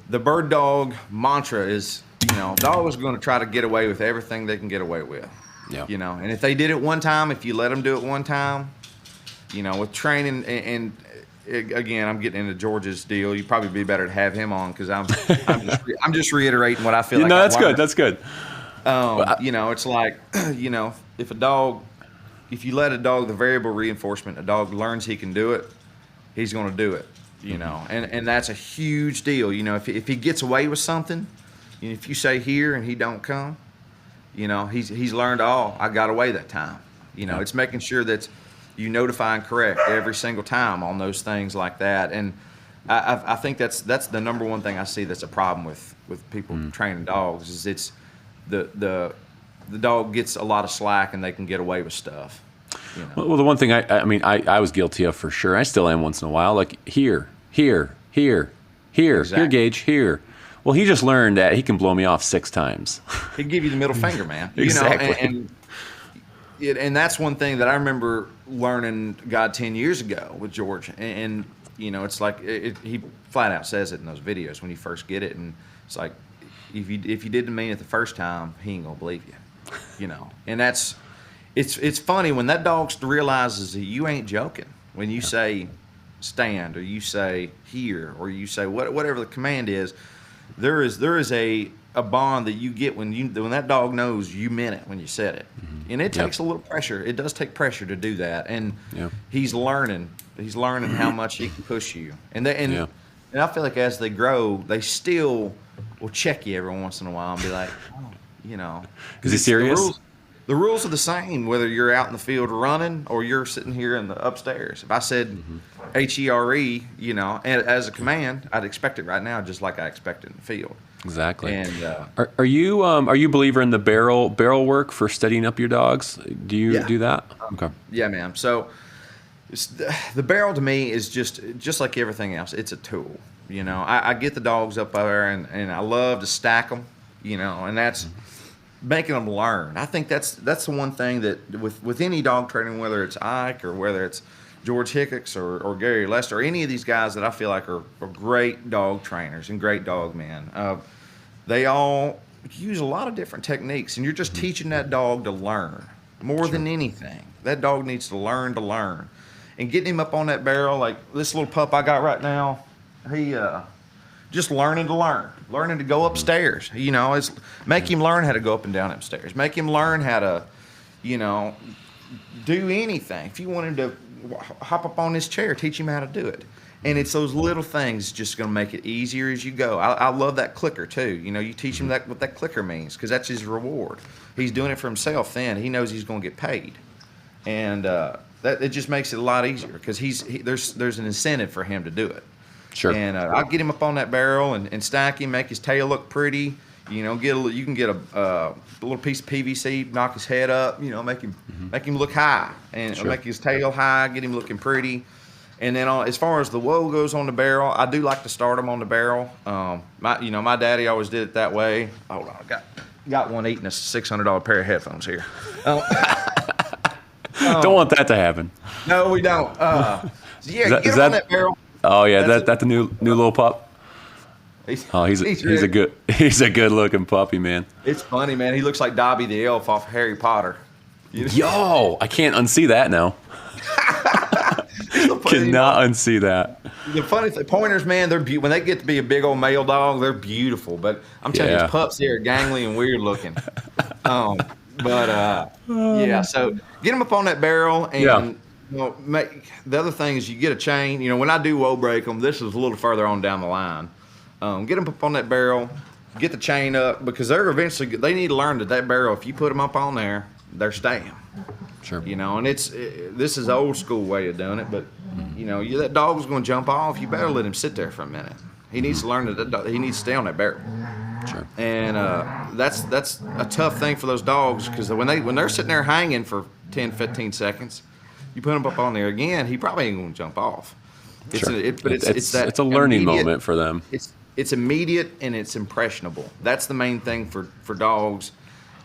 The bird dog mantra is, you know, dogs are going to try to get away with everything they can get away with. Yeah. You know, and if they did it one time, if you let them do it one time, you know, with training and again, I'm getting into George's deal. You'd probably be better to have him on because I'm just reiterating what I feel like. No, that's good. That's good. You know, it's like, you know, if you let a dog, the variable reinforcement, a dog learns he can do it, he's going to do it. You know, and that's a huge deal. You know, if he gets away with something, if you say here and he don't come, you know, he's learned, I got away that time. You know, it's making sure that you notify and correct every single time on those things like that. And I think that's the number one thing I see that's a problem with people training dogs is it's the dog gets a lot of slack and they can get away with stuff. You know? Well, the one thing I was guilty of for sure. I still am once in a while. Like here, Exactly. here, Gage, here. Well, he just learned that he can blow me off 6 times. He'd give you the middle finger, man. Exactly. You know, and that's one thing that I remember learning, 10 years ago with George. And you know, it's like he flat out says it in those videos when you first get it, and it's like if you didn't mean it the first time, he ain't gonna believe you. You know, and that's. It's funny when that dog realizes that you ain't joking when you say stand or you say here or you say whatever the command is. There is a bond that you get when that dog knows you meant it when you said it, and it takes a little pressure. It does take pressure to do that, and he's learning. He's learning how much he can push you, and I feel like as they grow, they still will check you every once in a while and be like, oh, you know, is he serious? The rules are the same whether you're out in the field running or you're sitting here in the upstairs. If I said HERE, you know, as a command, I'd expect it right now just like I expect it in the field. Exactly. And are you a believer in the barrel work for steadying up your dogs? Do you do that? Okay. Yeah, man. So the barrel to me is just like everything else. It's a tool. You know, I get the dogs up there and I love to stack them. You know, and that's. making them learn. I think that's the one thing that with any dog training, whether it's Ike or whether it's George Hickox or Gary Lester or any of these guys that I feel like are great dog trainers and great dog men. They all use a lot of different techniques, and you're just teaching that dog to learn more than anything. That dog needs to learn, and getting him up on that barrel like this little pup I got right now. He just learning to go upstairs. You know, it's make him learn how to go up and down upstairs. Make him learn how to, you know, do anything. If you want him to hop up on this chair, teach him how to do it. And it's those little things just going to make it easier as you go. I love that clicker too. You know, you teach him what that clicker means because that's his reward. He's doing it for himself. Then he knows he's going to get paid, and that it just makes it a lot easier because there's an incentive for him to do it. Sure. And I'll get him up on that barrel and stack him, make his tail look pretty. You know, you can get a little piece of PVC, knock his head up. You know, make him look high and make his tail high, get him looking pretty. And then as far as the woe goes on the barrel, I do like to start them on the barrel. My daddy always did it that way. Hold on, I got one eating a $600 pair of headphones here. Don't want that to happen. No, we don't. Get him on that barrel. Oh yeah, that's the new little pup. He's a good looking puppy, man. It's funny, man. He looks like Dobby the elf off Harry Potter. Yo, I can't unsee that now. Cannot unsee that. The funny thing, pointers, man, they're when they get to be a big old male dog, they're beautiful. But I'm telling you, these pups here are gangly and weird looking. So get them up on that barrel, and you know, the other thing is you get a chain. You know, when I do woe break them, this is a little further on down the line. Get them up on that barrel, get the chain up because they need to learn that barrel. If you put them up on there, they're staying. Sure. You know, and this is the old school way of doing it, but you know, that dog is going to jump off. You better let him sit there for a minute. He needs to learn that he needs to stay on that barrel. Sure. And that's a tough thing for those dogs because when they're sitting there hanging for 10, 15 seconds, you put him up on there again, he probably ain't going to jump off. It's a learning moment for them. It's immediate and it's impressionable. That's the main thing for dogs.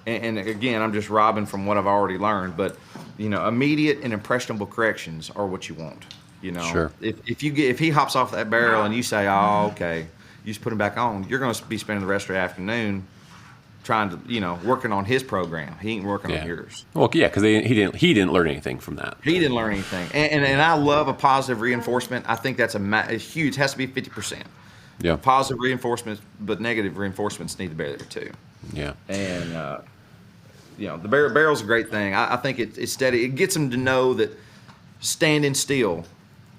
And again, I'm just robbing from what I've already learned, but you know, immediate and impressionable corrections are what you want. You know, sure. If he hops off that barrel and you say, "Oh, okay," you just put him back on. You're going to be spending the rest of the afternoon trying to, working on his program. He ain't working on yours. Well, yeah, because he didn't learn anything from that. He didn't learn anything, and I love a positive reinforcement. I think that's a huge. Has to be 50%. Yeah. Positive reinforcements, but negative reinforcements need to be there too. Yeah. And the barrel's a great thing. I think it's steady. It gets them to know that standing still,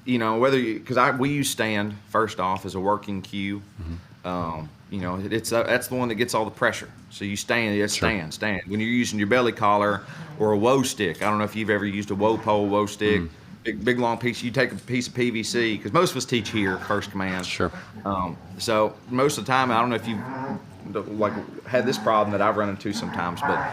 because we use stand first off as a working cue. That's the one that gets all the pressure. So you stand. Stand. When you're using your belly collar or a woe stick, I don't know if you've ever used a woe pole, woe stick, big long piece. You take a piece of PVC because most of us teach here first command. Sure. So most of the time, I don't know if you had this problem that I've run into sometimes, but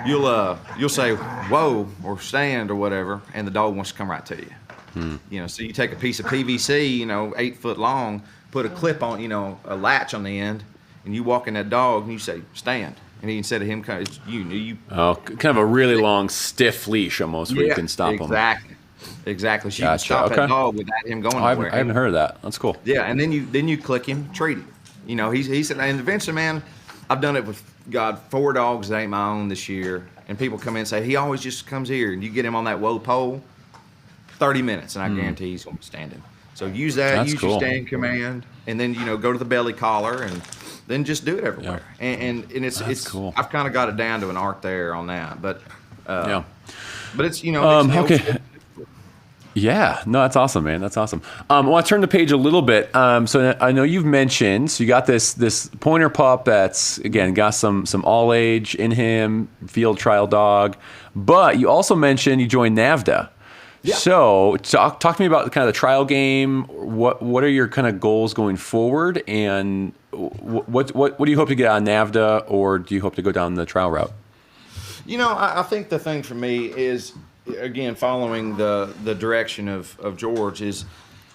you'll say whoa or stand or whatever, and the dog wants to come right to you. So you take a piece of PVC, 8 foot long, put a clip on, a latch on the end, and you walk in that dog and you say stand, and instead of him kind of a really long stiff leash almost where you can stop him. Exactly. So you can stop that dog without him going nowhere. I haven't heard of that. That's cool. Yeah, and then you click him, treat him. He said, and eventually, man, I've done it with 4 dogs that ain't my own this year, and people come in and say he always just comes here, and you get him on that woe pole, 30 minutes, and I guarantee he's going to be standing. So use that, That's use cool. your stand command, and then go to the belly collar, and then just do it everywhere. Yeah. And it's cool. I've kind of got it down to an art there on that, but but it's okay. Yeah, no, that's awesome, man. That's awesome. I want to turn the page a little bit. So I know you've mentioned, so you got this pointer pup that's, again, got some all age in him, field trial dog, but you also mentioned you joined NAVDA. Yeah. So talk to me about kind of the trial game. What are your kind of goals going forward, and what do you hope to get out of NAVDA, or do you hope to go down the trial route? I think the thing for me is, again, following the direction of George is,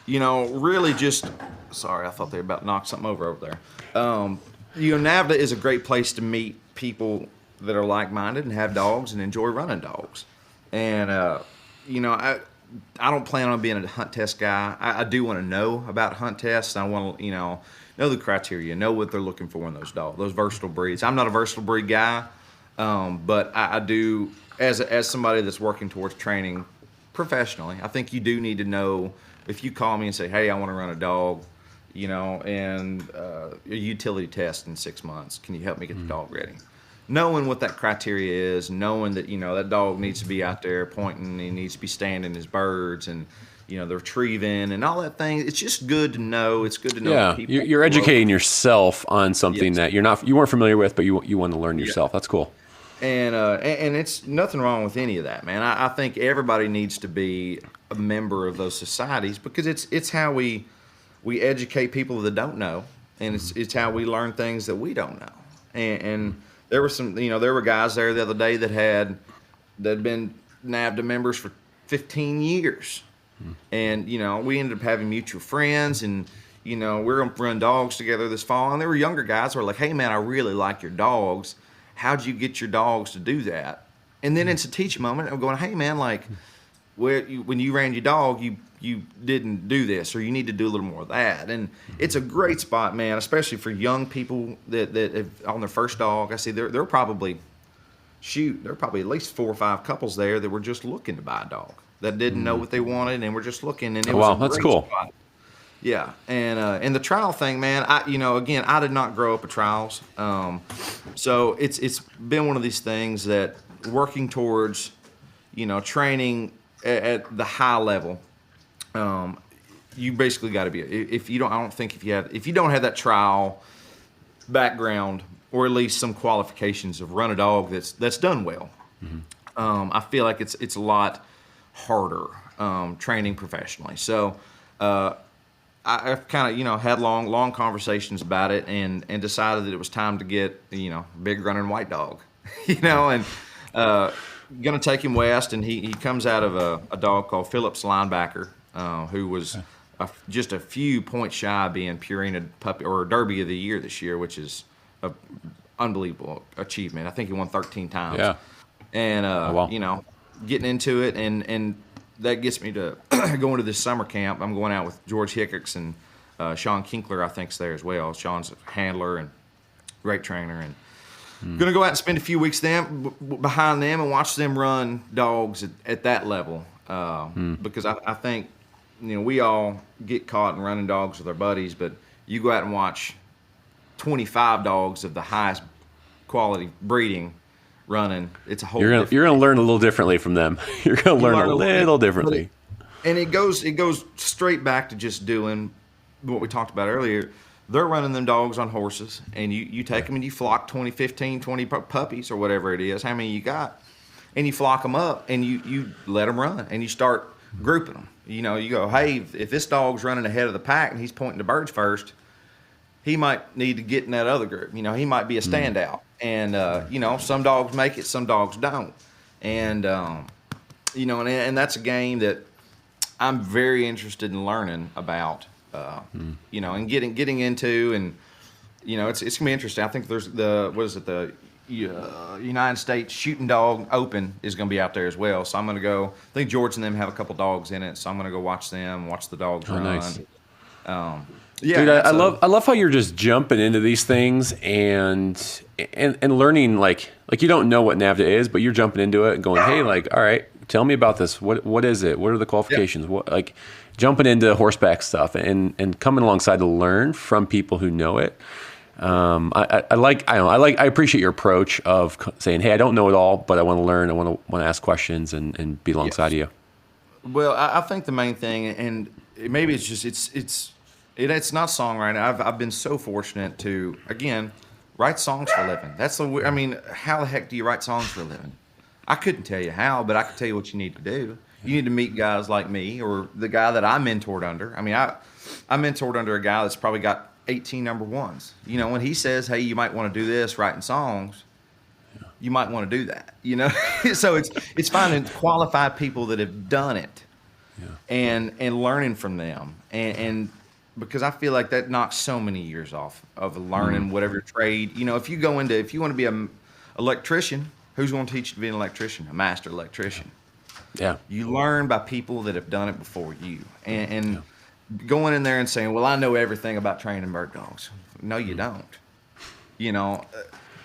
really just, sorry, I thought they were about to knock something over there. NAVDA is a great place to meet people that are like-minded and have dogs and enjoy running dogs. And I don't plan on being a hunt test guy. I do want to know about hunt tests. I want to know the criteria, know what they're looking for in those dogs, those versatile breeds. I'm not a versatile breed guy, but I do as somebody that's working towards training professionally. I think you do need to know if you call me and say, hey, I want to run a dog, and a utility test in 6 months. Can you help me get the dog ready? Knowing what that criteria is, knowing that, that dog needs to be out there pointing, he needs to be standing his birds and, the retrieving and all that thing. It's just good to know. It's good to know. Yeah, people you're educating yourself on something Yes. that you weren't familiar with, but you want to learn yourself. That's cool. And it's nothing wrong with any of that, man. I think everybody needs to be a member of those societies because it's how we educate people that don't know, and it's how we learn things that we don't know. And there were guys there the other day that had been NAVHDA members for 15 years, and we ended up having mutual friends, and we're gonna run dogs together this fall. And there were younger guys who were like, "Hey, man, I really like your dogs. How'd you get your dogs to do that?" And then it's a teaching moment. I'm going, "Hey, man, like, when you ran your dog, you didn't do this, or you need to do a little more of that." And it's a great spot, man, especially for young people that have, on their first dog. I see there are probably at least 4 or 5 couples there that were just looking to buy a dog that didn't know what they wanted and were just looking. And it was that's great cool. spot. Yeah, and the trial thing, man. I did not grow up with trials, so it's been one of these things that working towards, training at the high level. You basically got to be. If you don't have that trial background or at least some qualifications of run a dog that's done well, I feel like it's a lot harder training professionally. So. I've kind of, had long conversations about it and decided that it was time to get, big running white dog, and going to take him west. And he comes out of a dog called Phillips Linebacker, who was just a few points shy of being Purina Puppy or Derby of the Year this year, which is an unbelievable achievement. I think he won 13 times. Yeah. And, getting into it and that gets me to going to this summer camp. I'm going out with George Hickox and Sean Kinkler, I think, is there as well. Sean's a handler and great trainer. And going to go out and spend a few weeks behind them and watch them run dogs at that level. Because I think, we all get caught in running dogs with our buddies, but you go out and watch 25 dogs of the highest quality breeding running, it's a whole You're gonna learn a little differently from them. You're gonna learn a little differently. And it goes straight back to just doing what we talked about earlier. They're running them dogs on horses, and you take them and you flock 20 puppies or whatever it is, how many you got, and you flock them up and you let them run and you start grouping them. You go, hey, if this dog's running ahead of the pack and he's pointing to birds first, he might need to get in that other group. He might be a standout. And, some dogs make it, some dogs don't. And, and that's a game that I'm very interested in learning about, and getting into. And, it's going to be interesting. I think there's the United States Shooting Dog Open is going to be out there as well. So I'm going to go. I think George and them have a couple dogs in it. So I'm going to go watch the dogs run. Nice. Yeah, dude, I love how you're just jumping into these things and learning like you don't know what NAVHDA is, but you're jumping into it and going, hey, all right, tell me about this. What is it? What are the qualifications? Yep. What jumping into horseback stuff and coming alongside to learn from people who know it. I appreciate your approach of saying, hey, I don't know it all, but I want to learn. I want to ask questions and be alongside of you. Well, I think the main thing, and maybe it's just it's not songwriting. I've been so fortunate to, again, write songs for a living. How the heck do you write songs for a living? I couldn't tell you how, but I could tell you what you need to do. You need to meet guys like me or the guy that I mentored under. I mentored under a guy that's probably got 18 number ones. When he says, hey, you might want to do this, writing songs, you might want to do that. So it's finding qualified people that have done it, and learning from them, and because I feel like that knocks so many years off of learning whatever trade. If you want to be Electrician, who's going to teach you to be an electrician? A master electrician. Yeah. You learn by people that have done it before you. And going in there and saying, well, I know everything about training bird dogs. No, you don't. You know,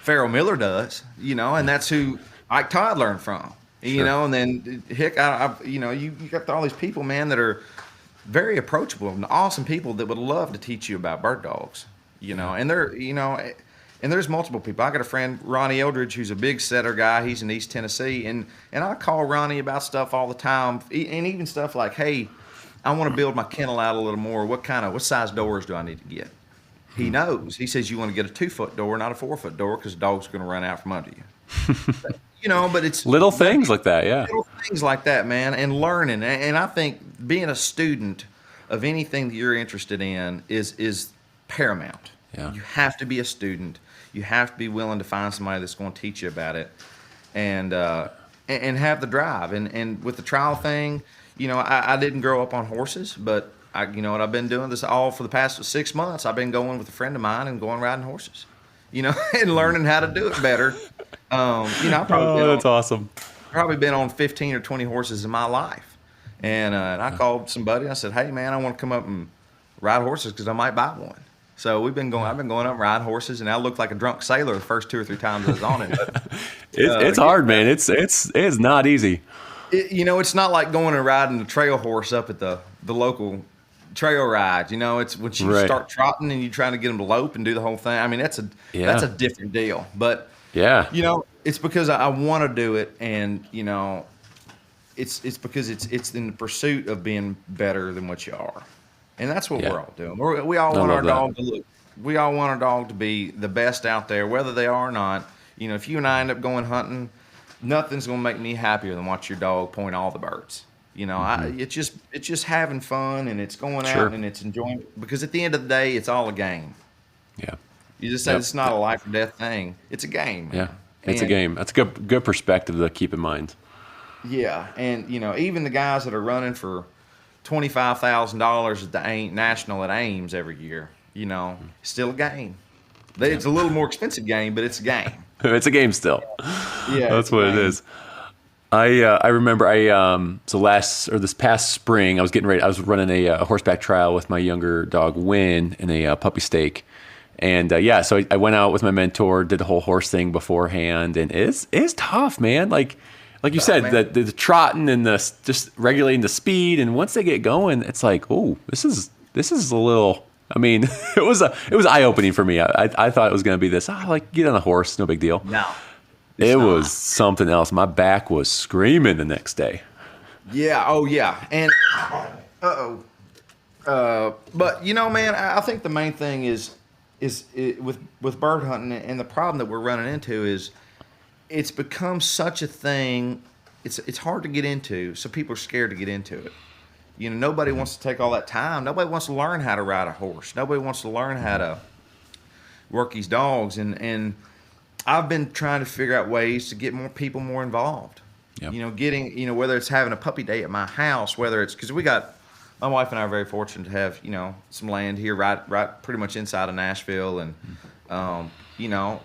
Farrell Miller does, you know, and that's who Ike Todd learned from, you know, and then Hick, you know, you got all these people, man, that are very approachable and awesome people that would love to teach you about bird dogs, you know, and they're, you know, and there's multiple people. I got a friend, Ronnie Eldridge, who's a big setter guy. He's in East Tennessee. And I call Ronnie about stuff all the time. And even stuff like, hey, I want to build my kennel out a little more. What size doors do I need to get? He knows. He says you want to get a 2-foot door, not a 4-foot door, because the dog's going to run out from under you. You know, but it's little things like that. Yeah. Little things like that, man. And learning. And I think being a student of anything that you're interested in is paramount. Yeah. You have to be a student. You have to be willing to find somebody that's going to teach you about it, and have the drive. And with the trial thing, you know, I didn't grow up on horses, but you know what I've been doing this all for the past 6 months. I've been going with a friend of mine and going riding horses, you know, and learning how to do it better. You know, that's awesome. Probably been on 15 or 20 horses in my life, and I called somebody. And I said, hey man, I want to come up and ride horses because I might buy one. So I've been going up and riding horses, and I looked like a drunk sailor the first 2 or 3 times I was on it. But, it's hard, man. It's not easy. You know, it's not like going and riding a trail horse up at the local trail ride. You know, it's when you start trotting and you're trying to get them to lope and do the whole thing. I mean, that's a different deal. But you know, it's because I want to do it, and you know, it's because it's in the pursuit of being better than what you are. And that's what we're all doing. We all want our dog to look. We all want our dog to be the best out there, whether they are or not. You know, if you and I end up going hunting, nothing's going to make me happier than watch your dog point all the birds. You know, it's just having fun, and it's going out and it's enjoying. Because at the end of the day, it's all a game. Yeah. You just say it's not a life or death thing. It's a game. Man. Yeah, it's a game. That's a good perspective to keep in mind. Yeah, and you know, even the guys that are running for $25,000 at the national at Ames every year, you know, still a game. It's a little more expensive game, but it's a game. It's a game still. Yeah, that's what it is. I remember this past spring I was running a horseback trial with my younger dog Win in a puppy stake, and so I went out with my mentor, did the whole horse thing beforehand, and it's tough, man. Like you said, the trotting and the just regulating the speed, and once they get going, it's like, oh, this is a little. I mean, it was eye opening for me. I thought it was going to be this. Like get on a horse, no big deal. No, it was something else. My back was screaming the next day. Yeah. Oh yeah. And but you know, man, I think the main thing is with bird hunting, and the problem that we're running into is, it's become such a thing. It's hard to get into, so people are scared to get into it. You know, nobody wants to take all that time. Nobody wants to learn how to ride a horse. Nobody wants to learn how to work these dogs. And I've been trying to figure out ways to get more people more involved. Yep. You know, whether it's having a puppy day at my house, whether it's because my wife and I are very fortunate to have, you know, some land here right pretty much inside of Nashville, and you know.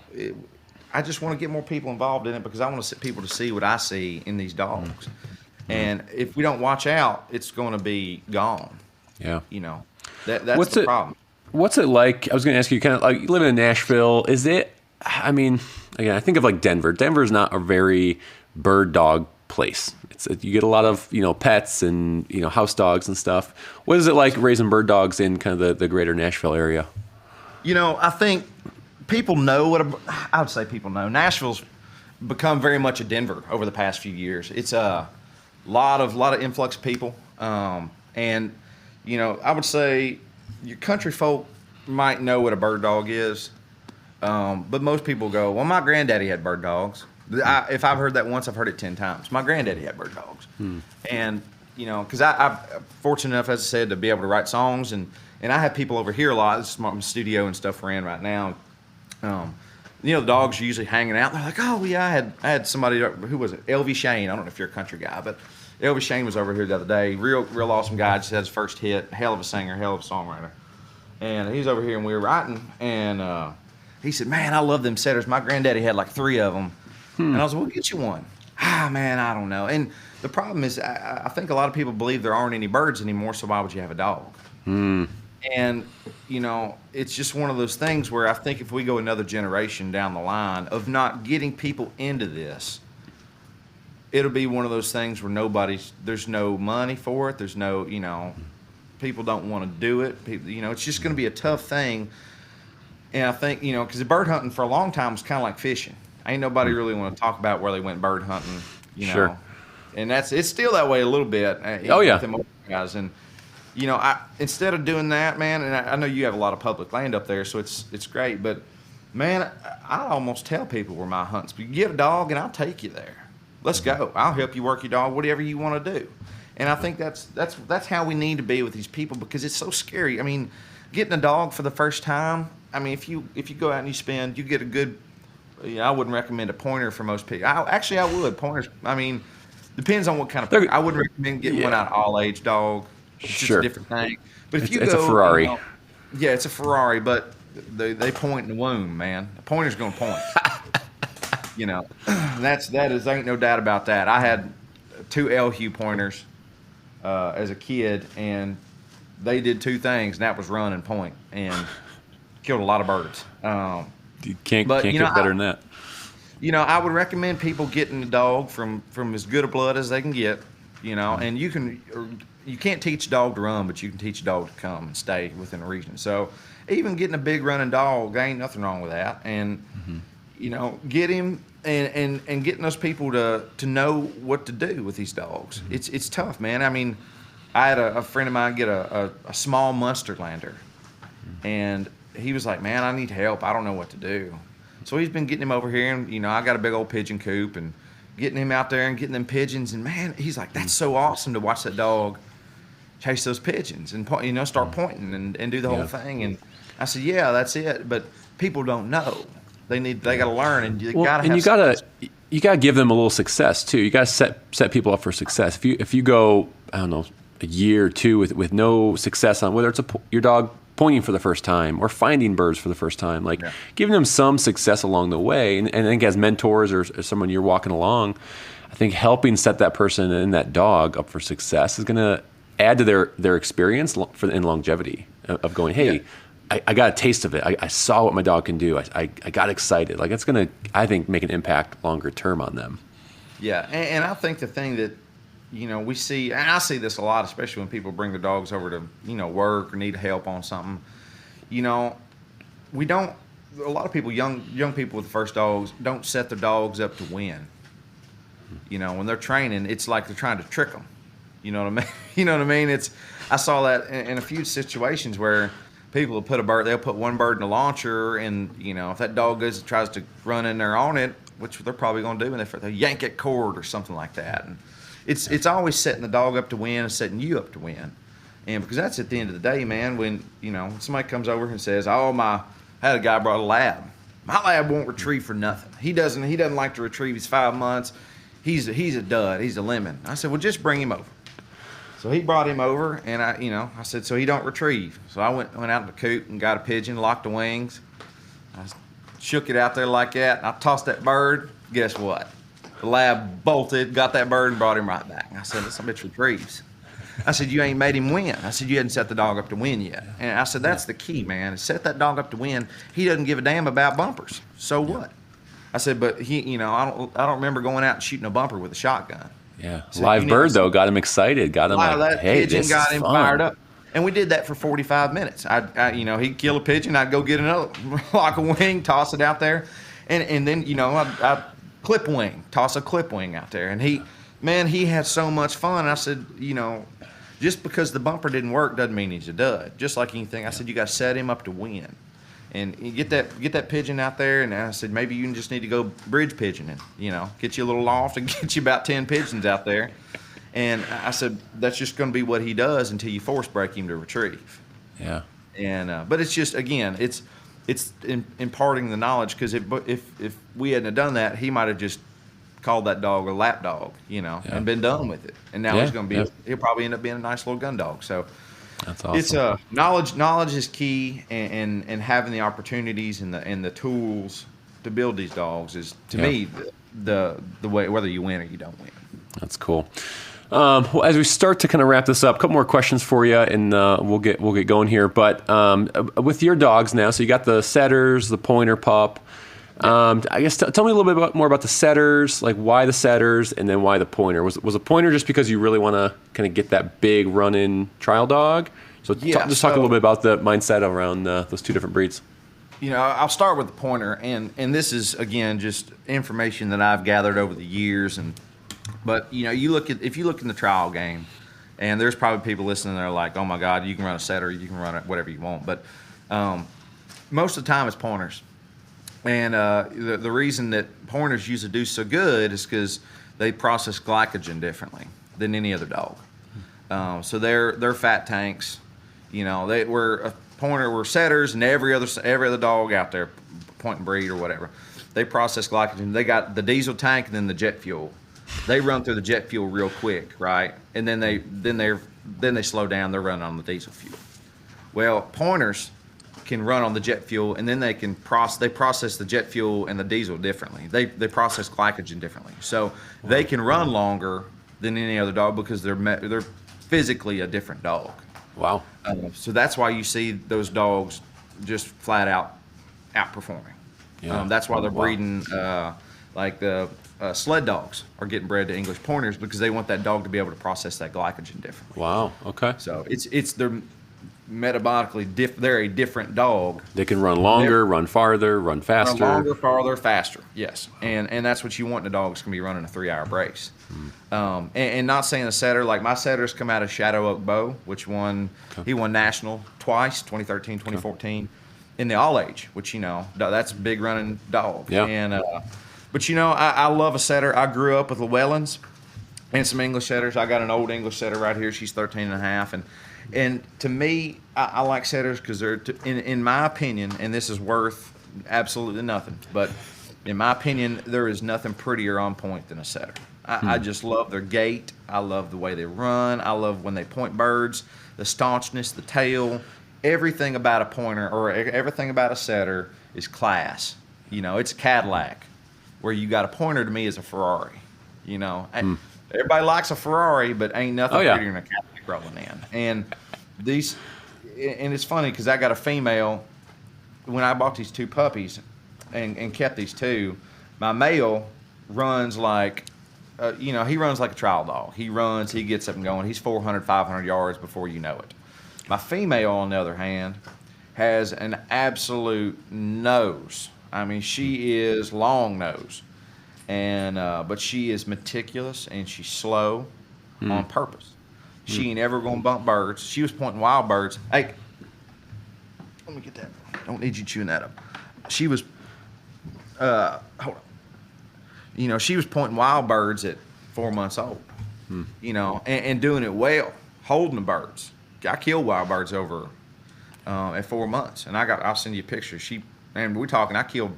I just want to get more people involved in it because I want people to see what I see in these dogs. And if we don't watch out, it's going to be gone. Yeah. You know, that's the problem. What's it like? I was going to ask you, kind of like living in Nashville, is it, I mean, again, I think of like Denver. Denver's not a very bird dog place. You get a lot of, you know, pets and, you know, house dogs and stuff. What is it like raising bird dogs in kind of the greater Nashville area? You know, I think people know I would say people know. Nashville's become very much a Denver over the past few years. It's a lot of influx of people, and you know, I would say your country folk might know what a bird dog is, but most people go, "Well, my granddaddy had bird dogs." If I've heard that once, I've heard it 10 times. My granddaddy had bird dogs, and you know, because I'm fortunate enough, as I said, to be able to write songs, and I have people over here a lot. This is my studio and stuff we're in right now. You know, the dogs are usually hanging out. They're like, oh, yeah, I had somebody, who was it? LV Shane. I don't know if you're a country guy, but LV Shane was over here the other day. Real awesome guy. Just had his first hit. Hell of a singer, hell of a songwriter. And he was over here, and we were writing. And He said, man, I love them setters. My granddaddy had like 3 of them. And I was like, well, get you one. Man, I don't know. And the problem is, I think a lot of people believe there aren't any birds anymore, so why would you have a dog? And, it's just one of those things where I think if we go another generation down the line of not getting people into this, it'll be one of those things where there's no money for it. There's no, people don't want to do it. People, it's just going to be a tough thing. And I think, because the bird hunting for a long time was kind of like fishing. Ain't nobody really want to talk about where they went bird hunting, Sure. And it's still that way a little bit. Oh, yeah. With them older guys. And, instead of doing that, man, and I know you have a lot of public land up there, so it's great. But, man, I almost tell people where my hunts. But you get a dog, and I'll take you there. Let's go. I'll help you work your dog, whatever you want to do. And I think that's how we need to be with these people because it's so scary. I mean, getting a dog for the first time. I mean, if you go out and you get a good. I wouldn't recommend a pointer for most people. I would. Pointers. I mean, depends on what kind of. I wouldn't recommend getting one out of all age dog. It's just a different thing. But if it's a Ferrari. Yeah, it's a Ferrari, but they point in the womb, man. The pointer's going to point. Ain't no doubt about that. I had 2 LHU pointers as a kid, and they did 2 things, and that was run and point, and killed a lot of birds. You can't get better than that. I would recommend people getting a dog from as good a blood as they can get, and you can't teach a dog to run, but you can teach a dog to come and stay within a region. So even getting a big running dog, there ain't nothing wrong with that. And, get him and getting those people to know what to do with these dogs. It's tough, man. I mean, I had a friend of mine get a small Munsterlander, and he was like, man, I need help. I don't know what to do. So he's been getting him over here, and, I got a big old pigeon coop, and getting him out there and getting them pigeons. And, man, he's like, that's so awesome to watch that dog chase those pigeons and, start pointing and do the whole thing. And I said, yeah, that's it. But people don't know. They got to learn, and you got to give them a little success too. You got to set people up for success. If you go, I don't know, a year or 2 with no success on whether it's your dog pointing for the first time or finding birds for the first time, giving them some success along the way, and I think as mentors or someone you're walking along, I think helping set that person and that dog up for success is going to add to their experience in longevity of going, hey. Yeah. I got a taste of it. I saw what my dog can do. I got excited. It's going to, I think, make an impact longer term on them. Yeah, and I think the thing that, we see, and I see this a lot, especially when people bring their dogs over to, work or need help on something. We don't, a lot of people, young people with the first dogs, don't set their dogs up to win. When they're training, it's like they're trying to trick them. You know what I mean? You know what I mean? I saw that in a few situations where people will they'll put one bird in the launcher, and, if that dog tries to run in there on it, which they're probably going to do, and they yank it cord or something like that. And it's always setting the dog up to win and setting you up to win. And because that's at the end of the day, man, when, somebody comes over and says, I had a guy brought a lab. My lab won't retrieve for nothing. He doesn't like to retrieve. He's 5 months. He's a dud. He's a lemon. I said, well, just bring him over. So he brought him over, and I said, so he don't retrieve. So I went out in the coop and got a pigeon, locked the wings. I shook it out there like that, and I tossed that bird. Guess what? The lab bolted, got that bird, and brought him right back. I said, this bitch retrieves. I said, you ain't made him win. I said, you hadn't set the dog up to win yet. And I said, that's the key, man. Set that dog up to win. He doesn't give a damn about bumpers. So what? I said, but he, I don't remember going out and shooting a bumper with a shotgun. Yeah, so live bird though got him excited, got him hey, pigeon this got is him fun. fired up, and we did that for 45 minutes. He'd kill a pigeon, I'd go get another, lock a wing, toss it out there, and then I'd clip wing, toss a clip wing out there, and he had so much fun. I said, just because the bumper didn't work doesn't mean he's a dud. Just like anything, I said you got to set him up to win. And you get that pigeon out there, and I said maybe you just need to go bridge pigeoning, get you a little loft and get you about 10 pigeons out there. And I said that's just going to be what he does until you force break him to retrieve. Yeah. And but it's just, again, it's imparting the knowledge, because if we hadn't have done that, he might have just called that dog a lap dog, and been done with it. And now he's going to be he'll probably end up being a nice little gun dog. So That's awesome. It's knowledge is key, and having the opportunities and the tools to build these dogs is, to me, the way, whether you win or you don't win. That's cool. Well, as we start to kind of wrap this up, a couple more questions for you, and we'll get going here. But with your dogs now, so you got the setters, the pointer pup. I guess tell me a little bit more about the setters, like why the setters, and then why the pointer. Was a pointer just because you really want to kind of get that big run-in trial dog? So just talk a little bit about the mindset around those two different breeds. I'll start with the pointer, and this is, again, just information that I've gathered over the years. But if you look in the trial game, and there's probably people listening that are like, oh my God, you can run a setter, you can run it whatever you want. But most of the time it's pointers. And the reason that pointers usually do so good is because they process glycogen differently than any other dog. So they're fat tanks. We're setters, and every other dog out there, point and breed or whatever, they process glycogen. They got the diesel tank and then the jet fuel. They run through the jet fuel real quick, right? And then they slow down. They're running on the diesel fuel. Well, pointers can run on the jet fuel, and then they process the jet fuel and the diesel differently. They process glycogen differently, so they can run longer than any other dog because they're physically a different dog. Wow. So that's why you see those dogs just flat out outperforming. Yeah. That's why they're breeding like the sled dogs are getting bred to English pointers, because they want that dog to be able to process that glycogen differently. Wow. Okay. So they're metabolically they're a different dog. They can run longer, run farther, run faster. Run longer, farther, faster. Yes, and that's what you want in a dog. Is going to be running a 3-hour brace. And not saying a setter, like my setters come out of Shadow Oak Bow, which he won national twice, 2013, 2014, in the all age, which that's a big running dog. Yeah. And but I love a setter. I grew up with Llewellyns and some English setters. I got an old English setter right here. She's 13 and a half, and to me, I like setters because they're, in my opinion, and this is worth absolutely nothing, but in my opinion, there is nothing prettier on point than a setter. I just love their gait. I love the way they run. I love when they point birds, the staunchness, the tail. Everything about a pointer or everything about a setter is class. It's a Cadillac, where you got a pointer, to me, is a Ferrari. Everybody likes a Ferrari, but ain't nothing prettier than a Cadillac rolling in. And it's funny because I got a female. When I bought these two puppies and kept these two, my male runs like, he runs like a trial dog. He gets up and going. He's 400, 500 yards before you know it. My female, on the other hand, has an absolute nose. I mean, she is long nose, but she is meticulous and she's slow on purpose. She ain't ever gonna bump birds. She was pointing wild birds. Hey, let me get that. Don't need you chewing that up. She was, hold on. She was pointing wild birds at 4 months old. And doing it well, holding the birds. I killed wild birds over at 4 months, and I'll send you a picture. I killed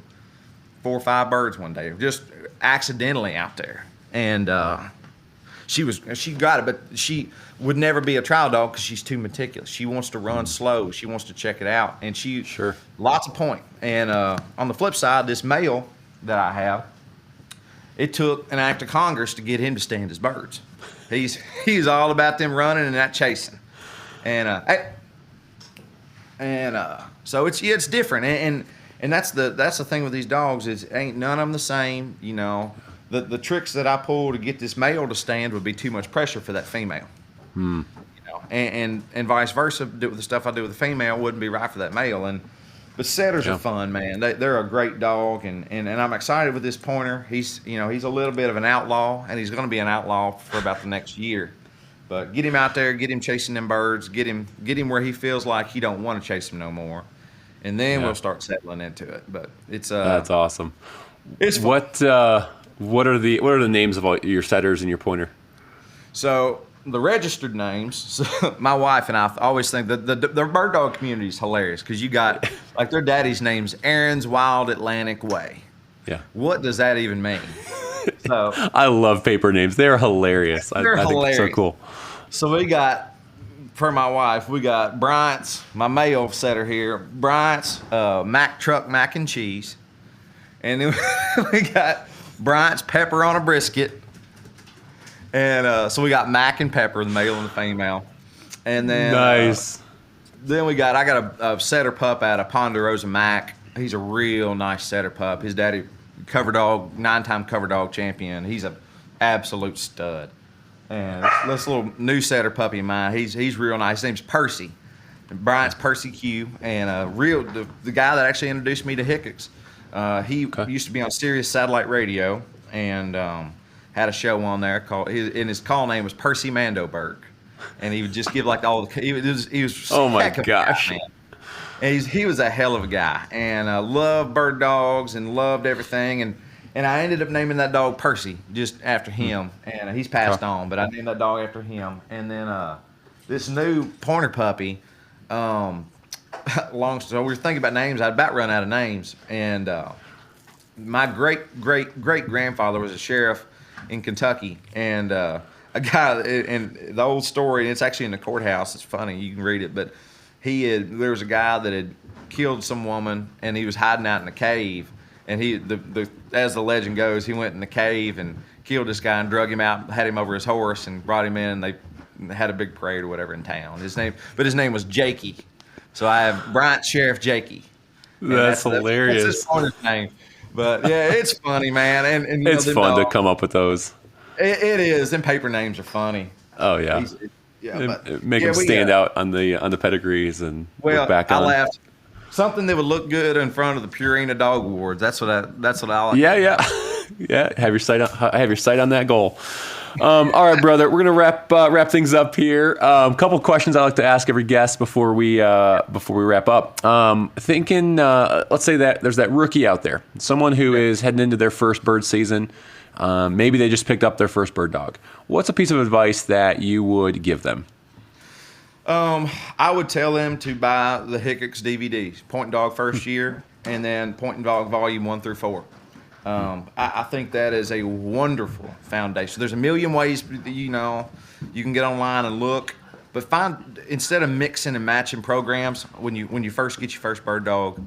4 or 5 birds one day, just accidentally out there, and she got it, but she would never be a trial dog because she's too meticulous. She wants to run slow. She wants to check it out, and lots of point. And on the flip side, this male that I have, it took an act of Congress to get him to stand his birds. He's all about them running and not chasing, and so it's different, and that's the thing with these dogs is ain't none of them the same. The tricks that I pull to get this male to stand would be too much pressure for that female. And vice versa. The stuff I do with the female wouldn't be right for that male. But setters are fun, man. They're a great dog, and I'm excited with this pointer. He's a little bit of an outlaw, and he's going to be an outlaw for about the next year. But get him out there, get him chasing them birds, get him where he feels like he don't want to chase them no more, and then we'll start settling into it. But it's that's awesome. It's fun. What are the names of all your setters and your pointer? So the registered names. So my wife and I always think that the bird dog community is hilarious because you got like their daddy's name's Aaron's Wild Atlantic Way. Yeah. What does that even mean? So I love paper names. They're hilarious. I think it's so cool. So we got for my wife, we got Bryant's, my male setter here, Bryant's Mac Truck Mac and Cheese. And then we got Bryant's Pepper on a Brisket. And so we got Mac and Pepper, the male and the female. And then Nice. I got a setter pup out of Ponderosa Mac. He's a real nice setter pup. His daddy, cover dog, 9-time cover dog champion. He's an absolute stud. And this little new setter puppy of mine, he's real nice. His name's Percy. Bryant's Percy Q. And the guy that actually introduced me to Hickox. He used to be on Sirius Satellite Radio and had a show on there called, and his call name was Percy Mandoberg. And he would just give like all the, he was Oh my heck of a gosh. guy, man. And he was a hell of a guy, and loved bird dogs and loved everything. And I ended up naming that dog Percy just after him. And he's passed on, but I named that dog after him. And then this new pointer puppy, so we were thinking about names. I'd about run out of names. And my great-great-great-grandfather was a sheriff in Kentucky. And a guy, and the old story, and it's actually in the courthouse. It's funny. You can read it, but there was a guy that had killed some woman, and he was hiding out in a cave. And as the legend goes, he went in the cave and killed this guy and drug him out, had him over his horse, and brought him in. They had a big parade or whatever in town. His name was Jakey. So I have Bryant Sheriff Jakey. That's hilarious. That's his pointer's name. But yeah, it's funny, man. And It's fun to come up with those. It is. Them paper names are funny. Oh yeah. It make them stand out on the pedigrees and look back on. I laughed. Something that would look good in front of the Purina Dog Awards. That's what I like. Yeah. Have your sight on that goal. All right, brother. We're gonna wrap things up here. Couple questions I like to ask every guest before we wrap up. Thinking, let's say that there's that rookie out there, someone who is heading into their first bird season. Maybe they just picked up their first bird dog. What's a piece of advice that you would give them? I would tell them to buy the Hickox DVDs, Point and Dog First Year, and then Point and Dog Volume 1 through 4. I think that is a wonderful foundation. There's a million ways, you can get online and look, but instead of mixing and matching programs, when you first get your first bird dog,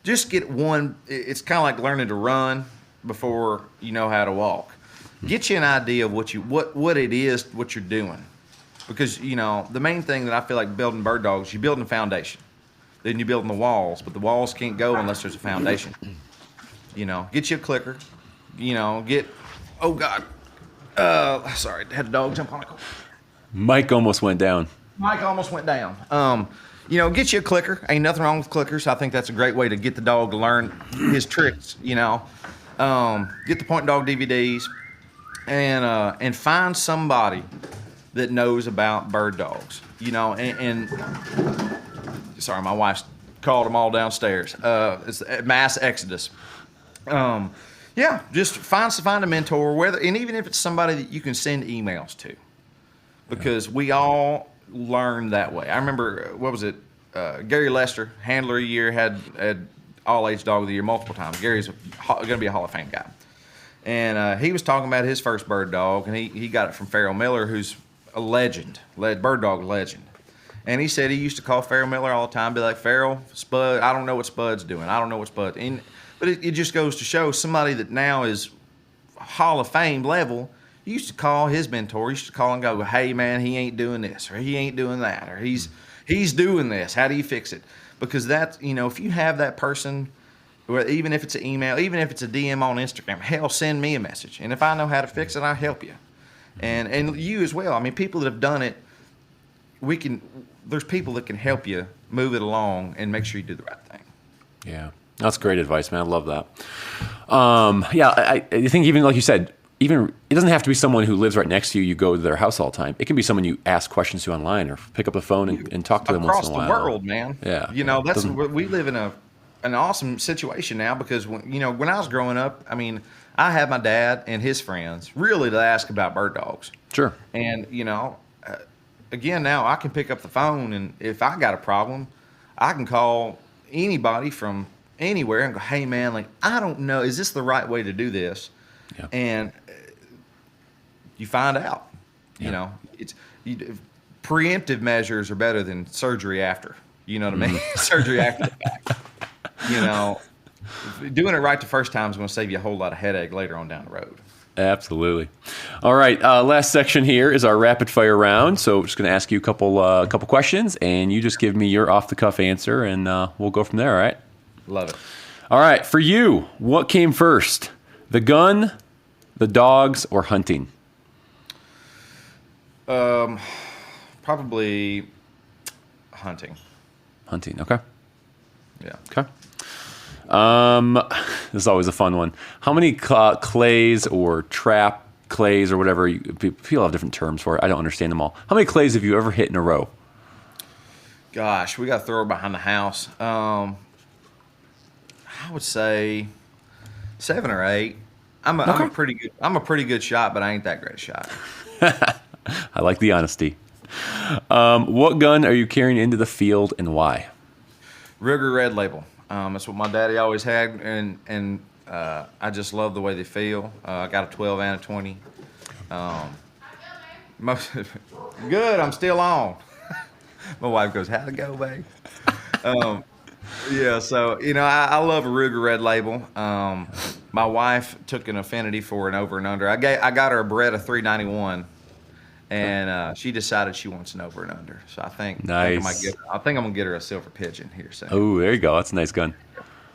just get one. It's kind of like learning to run before you know how to walk. Get you an idea of what it is, what you're doing. Because, the main thing that I feel like building bird dogs, you're building a foundation. Then you're building the walls, but the walls can't go unless there's a foundation. Get you a clicker. Oh, God. Sorry, had a dog jump on a cord. Mike almost went down. Get you a clicker. Ain't nothing wrong with clickers. I think that's a great way to get the dog to learn his tricks, Get the Point Dog DVDs and find somebody that knows about bird dogs, and sorry, my wife called them all downstairs. It's a mass exodus. Just find a mentor, and even if it's somebody that you can send emails to, because we all learn that way. I remember, what was it? Gary Lester, handler of the year, had all age dog of the year multiple times. Gary's going to be a Hall of Fame guy, and he was talking about his first bird dog, and he got it from Farrell Miller, who's a legend, bird dog legend. And he said he used to call Farrell Miller all the time, be like, Farrell, Spud, I don't know what Spud's doing. But it just goes to show somebody that now is Hall of Fame level. You used to call his mentor, used to call and go, hey man, he ain't doing this, or he ain't doing that, or he's doing this. How do you fix it? Because that, if you have that person, even if it's an email, even if it's a DM on Instagram, hell, send me a message. And if I know how to fix it, I'll help you. And you as well. I mean, people that have done it, there's people that can help you move it along and make sure you do the right thing. Yeah, that's great advice, man. I love that. I think even like you said, it doesn't have to be someone who lives right next to you. You go to their house all the time. It can be someone you ask questions to online or pick up the phone and talk to them once in a while. Across the world, man. Yeah. We live in an awesome situation now because when I was growing up, I mean, I had my dad and his friends really to ask about bird dogs. Sure. And, again, now I can pick up the phone, and if I got a problem, I can call anybody from anywhere and go, hey, man, I don't know. Is this the right way to do this? Yeah. And you find out. Yeah. preemptive measures are better than surgery after. You know what I mean? Surgery after the fact. You know, doing it right the first time is going to save you a whole lot of headache later on down the road. Absolutely. All right. Last section here is our rapid fire round. So just going to ask you a couple questions, and you just give me your off the cuff answer, and we'll go from there. All right. Love it. All right. For you, what came first? The gun, the dogs, or hunting? Probably hunting. Hunting. Okay. Yeah. Okay. This is always a fun one. How many clays or trap clays or whatever, people have different terms for it. I don't understand them all. How many clays have you ever hit in a row? Gosh, we got a thrower behind the house. I would say 7 or 8. I'm a pretty good shot, but I ain't that great a shot. I like the honesty. What gun are you carrying into the field and why? Ruger Red Label. That's what my daddy always had, and I just love the way they feel. I got a 12 and a 20. Good, I'm still on. My wife goes, "How'd it go, babe?" Yeah, so I love a Ruger Red Label. My wife took an affinity for an over and under. I got her a Beretta 391. And she decided she wants an over and under. So I think nice. I think I'm gonna get her a Silver Pigeon here soon. Oh, there you go. That's a nice gun.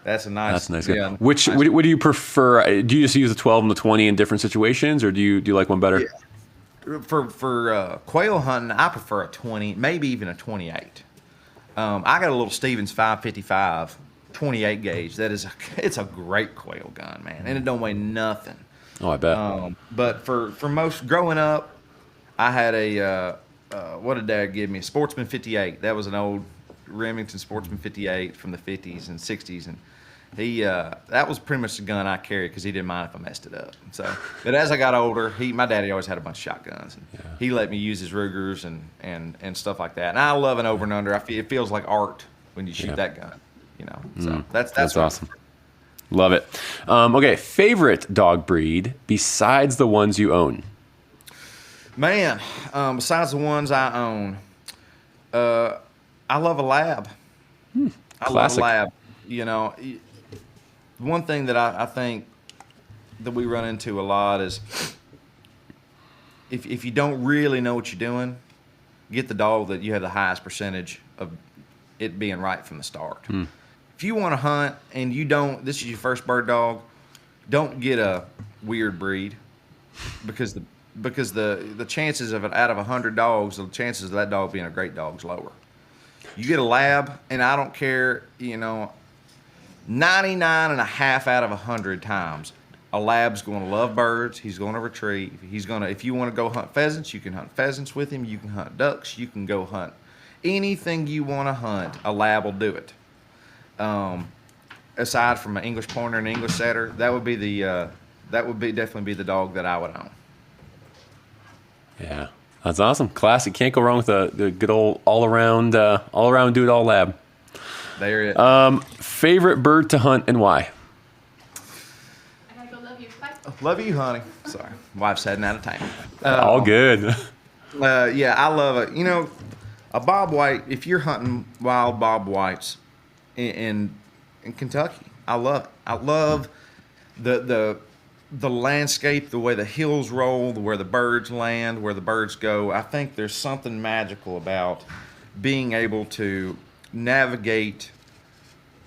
That's a nice gun. Yeah, what do you prefer? Do you just use the 12 and the 20 in different situations, or do you like one better? Yeah. For quail hunting, I prefer a 20, maybe even a 28. I got a little Stevens 555 28 gauge. It's a great quail gun, man, and it don't weigh nothing. Oh, I bet. But for most growing up, I had a, what did Dad give me? A Sportsman 58. That was an old Remington Sportsman 58 from the 50s and 60s. And that was pretty much the gun I carried because he didn't mind if I messed it up. So, but as I got older, my daddy always had a bunch of shotguns. And he let me use his Rugers and stuff like that. And I love an over and under. It feels like art when you shoot that gun, So that's awesome. Love it. Okay, favorite dog breed besides the ones you own? Man, besides the ones I own, I love a lab. I love a lab. One thing that I think that we run into a lot is if you don't really know what you're doing, get the dog that you have the highest percentage of it being right from the start. If you want to hunt and this is your first bird dog, don't get a weird breed because the chances of it out of 100 dogs, the chances of that dog being a great dog is lower. You get a lab, and I don't care, 99 and a half out of 100 times, a lab's going to love birds. He's going to retrieve. If you want to go hunt pheasants, you can hunt pheasants with him. You can hunt ducks. You can go hunt anything you want to hunt. A lab will do it. Aside from an English pointer and English setter, that would definitely be the dog that I would own. Yeah, that's awesome. Classic. Can't go wrong with the good old all around do it all lab. There it is. Favorite bird to hunt and why? I gotta go love you. Bye. Love you, honey. Sorry, wife's heading out of town. All good. Yeah, I love it. A bob white. If you're hunting wild bob whites in Kentucky, I love it. I love the landscape, the way the hills roll, where the birds land, where the birds go. I think there's something magical about being able to navigate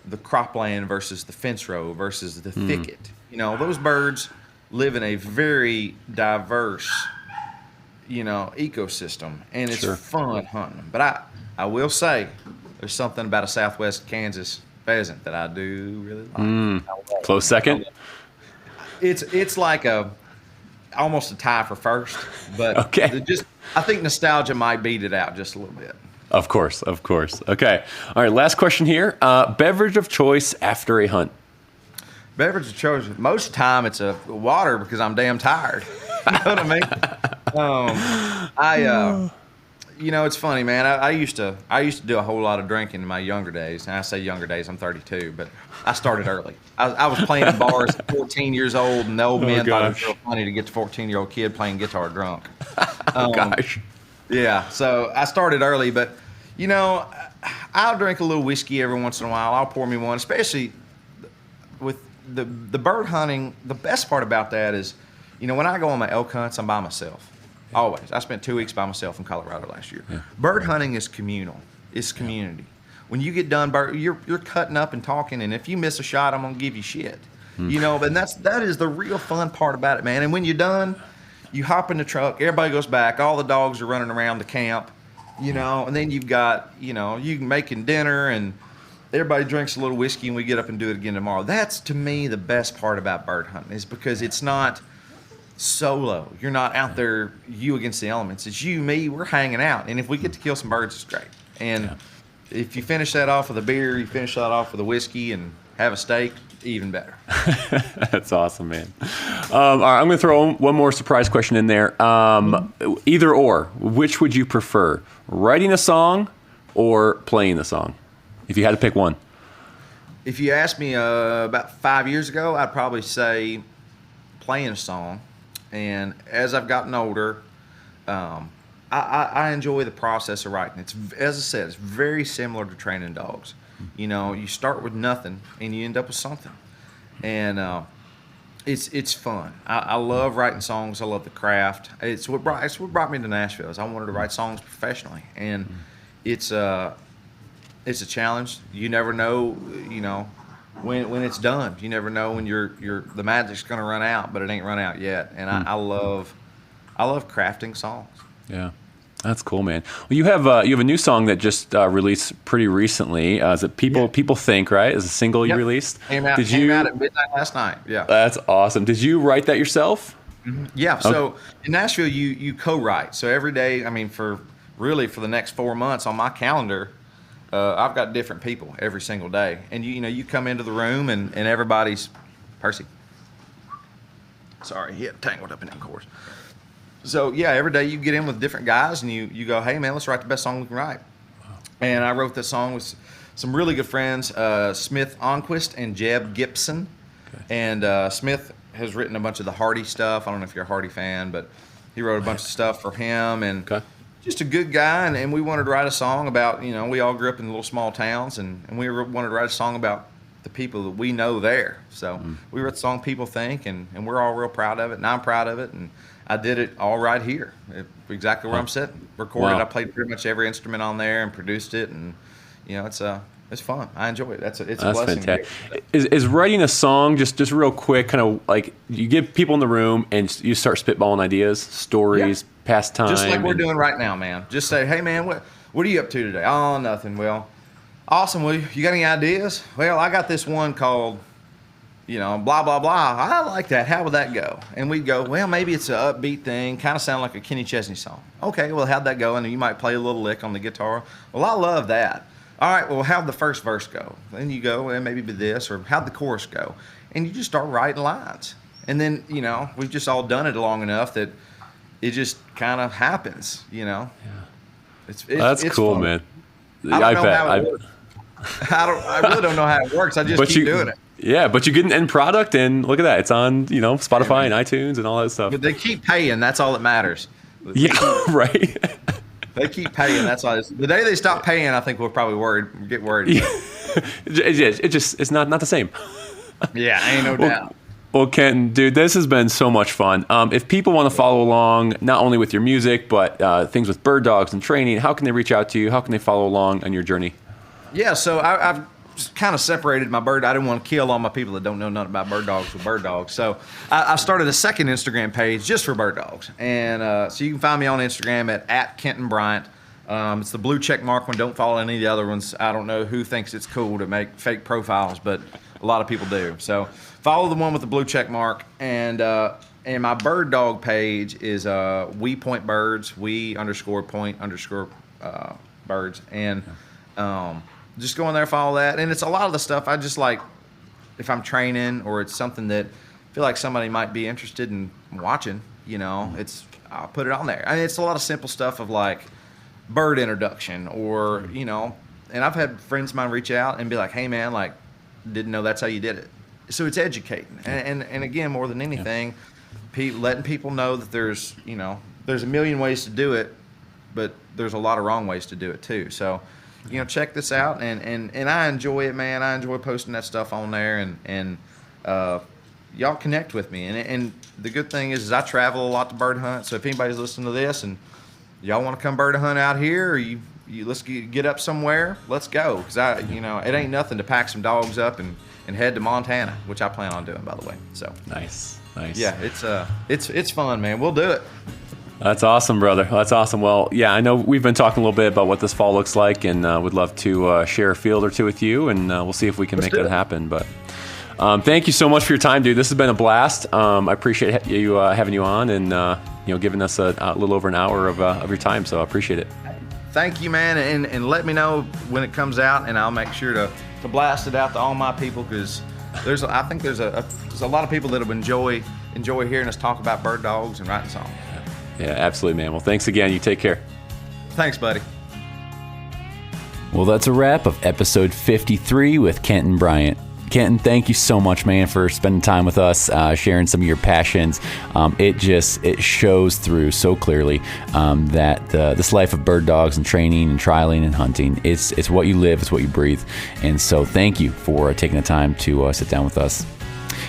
the cropland versus the fence row versus the thicket. Those birds live in a very diverse, ecosystem, and it's fun hunting them. But I will say there's something about a Southwest Kansas pheasant that I do really like. Close second? It's like almost a tie for first, but okay. I think nostalgia might beat it out just a little bit. Of course. Okay. All right, last question here. Beverage of choice after a hunt. Beverage of choice. Most of the time it's a water because I'm damn tired. You know what I mean? It's funny, man. I used to do a whole lot of drinking in my younger days. And I say younger days, I'm 32, but I started early. I was playing in bars at 14 years old, and the old men thought it was real funny to get the 14-year-old kid playing guitar drunk. Gosh. Yeah, so I started early, but you know, I'll drink a little whiskey every once in a while. I'll pour me one, especially with the bird hunting. The best part about that is, you know, when I go on my elk hunts, I'm by myself. Always. I spent 2 weeks by myself in Colorado last year. Yeah. Bird hunting is communal. It's community. When you get done, you're cutting up and talking, and if you miss a shot, I'm gonna give you shit. You know, and that is the real fun part about it, man. And when you're done, you hop in the truck, everybody goes back, all the dogs are running around the camp, you know, and then you've got, you know, you making dinner and everybody drinks a little whiskey and we get up and do it again tomorrow. That's, to me, the best part about bird hunting is because it's not solo. You're not out there, you against the elements. It's you, me, we're hanging out. And if we get to kill some birds, it's great. And if you finish that off with a beer, you finish that off with a whiskey and have a steak, even better. That's awesome, man. All right, I'm going to throw one more surprise question in there. Either or, which would you prefer? Writing a song or playing the song? If you had to pick one. If you asked me about 5 years ago, I'd probably say playing a song. And as I've gotten older, I enjoy the process of writing. It's, as I said, it's very similar to training dogs. You know, you start with nothing and you end up with something, and it's fun. I love writing songs. I love the craft. It's what brought me to Nashville. Is I wanted to write songs professionally, and it's a challenge. You never know, you know, when it's done. You never know when the magic's going to run out, but it ain't run out yet. And I love crafting songs. Yeah. That's cool, man. Well, you have a new song that just released pretty recently. Is it People Think, right? Is a single you released? Came out at midnight last night. Yeah. That's awesome. Did you write that yourself? Mm-hmm. Yeah. Okay. So in Nashville, you co-write. So every day, I mean, for the next 4 months on my calendar, I've got different people every single day. And you come into the room and everybody's Percy. Sorry, he had tangled up in that course. So, yeah, every day you get in with different guys and you go, hey, man, let's write the best song we can write. And I wrote this song with some really good friends, Smith Onquist and Jeb Gibson. Okay. And Smith has written a bunch of the Hardy stuff. I don't know if you're a Hardy fan, but he wrote a bunch of stuff for him. And just a good guy. And we wanted to write a song about, you know, we all grew up in little small towns. And we wanted to write a song about the people that we know there. So we wrote the song People Think, and we're all real proud of it. And I'm proud of it. And I did it all right here, exactly where I'm sitting. Recorded. Wow. I played pretty much every instrument on there and produced it, and you know it's fun. I enjoy it. It's a blessing. Fantastic. Is writing a song just real quick, kind of like you get people in the room and you start spitballing ideas, stories, pastime, just like we're doing right now, man. Just say, hey, man, what are you up to today? Oh, nothing. Well, awesome. Well, you got any ideas? Well, I got this one called, you know, blah, blah, blah. I like that. How would that go? And we'd go, well, maybe it's an upbeat thing, kind of sound like a Kenny Chesney song. Okay, well, how'd that go? And you might play a little lick on the guitar. Well, I love that. All right, well, how'd the first verse go? Then you go, well, maybe this, or how'd the chorus go? And you just start writing lines. And then, you know, we've just all done it long enough that it just kind of happens, you know. Yeah. That's cool, fun. man. I don't know how it works. I really don't know how it works. I just keep doing it. Yeah, but you get an end product, and look at that. It's on, you know, Spotify and iTunes and all that stuff. But they keep paying. That's all that matters. Yeah, right. They keep paying. That's all. The day they stop paying, I think we'll probably get worried. Yeah. It's not the same. Yeah, ain't no doubt. Well, Kenton, dude, this has been so much fun. If people want to follow along, not only with your music, but things with bird dogs and training, how can they reach out to you? How can they follow along on your journey? Yeah, so I've kind of separated my bird. I didn't want to kill all my people that don't know nothing about bird dogs with bird dogs. So I started a second Instagram page just for bird dogs. And so you can find me on Instagram at Kenton Bryant. It's the blue check mark one. Don't follow any of the other ones. I don't know who thinks it's cool to make fake profiles, but a lot of people do. So follow the one with the blue check mark. And my bird dog page is We Point Birds, we_point_birds. And just go in there, follow that. And it's a lot of the stuff I just like, if I'm training or it's something that I feel like somebody might be interested in watching, you know, I'll put it on there. I mean, it's a lot of simple stuff of like bird introduction or, you know, and I've had friends of mine reach out and be like, hey, man, like, didn't know that's how you did it. So it's educating. And again, more than anything, letting people know that there's a million ways to do it. but there's a lot of wrong ways to do it too. So, check this out, and I enjoy it, man. I enjoy posting that stuff on there, and y'all connect with me. And the good thing is I travel a lot to bird hunt. So if anybody's listening to this and y'all want to come bird hunt out here, or you let's get up somewhere, let's go. Because it ain't nothing to pack some dogs up and head to Montana, which I plan on doing, by the way. So nice. Yeah, it's fun, man. We'll do it. That's awesome, brother. That's awesome. Well, yeah, I know we've been talking a little bit about what this fall looks like, and would love to share a field or two with you, and we'll see if we can make that happen. But thank you so much for your time, dude. This has been a blast. I appreciate you having you on, and giving us a little over an hour of your time. So I appreciate it. Thank you, man, and let me know when it comes out, and I'll make sure to blast it out to all my people, because I think there's a lot of people that will enjoy hearing us talk about bird dogs and writing songs. Yeah, absolutely, man. Well, thanks again. You take care. Thanks, buddy. Well, that's a wrap of episode 53 with Kenton Bryant. Kenton, thank you so much, man, for spending time with us, sharing some of your passions. It shows through so clearly that this life of bird dogs and training and trialing and hunting, it's what you live, it's what you breathe. And so thank you for taking the time to sit down with us.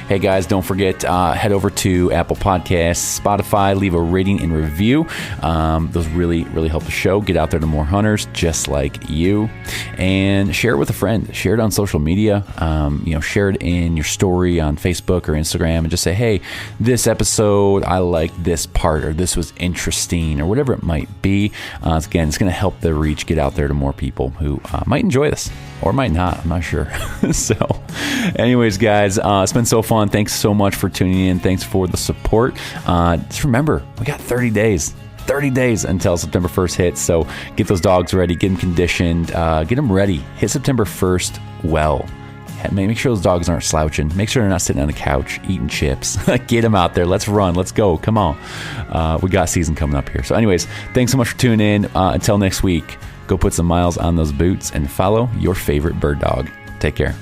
Hey guys, don't forget, head over to Apple Podcasts, Spotify, leave a rating and review. Those really, really help the show get out there to more hunters just like you. And share it with a friend. Share it on social media. Share it in your story on Facebook or Instagram, and just say, hey, this episode, I like this part, or this was interesting, or whatever it might be. Again, it's going to help the reach get out there to more people who might enjoy this or might not. I'm not sure. So anyways, guys, it's been so fun. Thanks so much for tuning in. Thanks for the support. Just remember, we got 30 days until September 1st hits. So get those dogs ready, get them conditioned, get them ready. Hit September 1st well. Make sure those dogs aren't slouching. Make sure they're not sitting on the couch eating chips. Get them out there. Let's run. Let's go. Come on. We got season coming up here. So anyways, thanks so much for tuning in. Until next week, go put some miles on those boots and follow your favorite bird dog. Take care.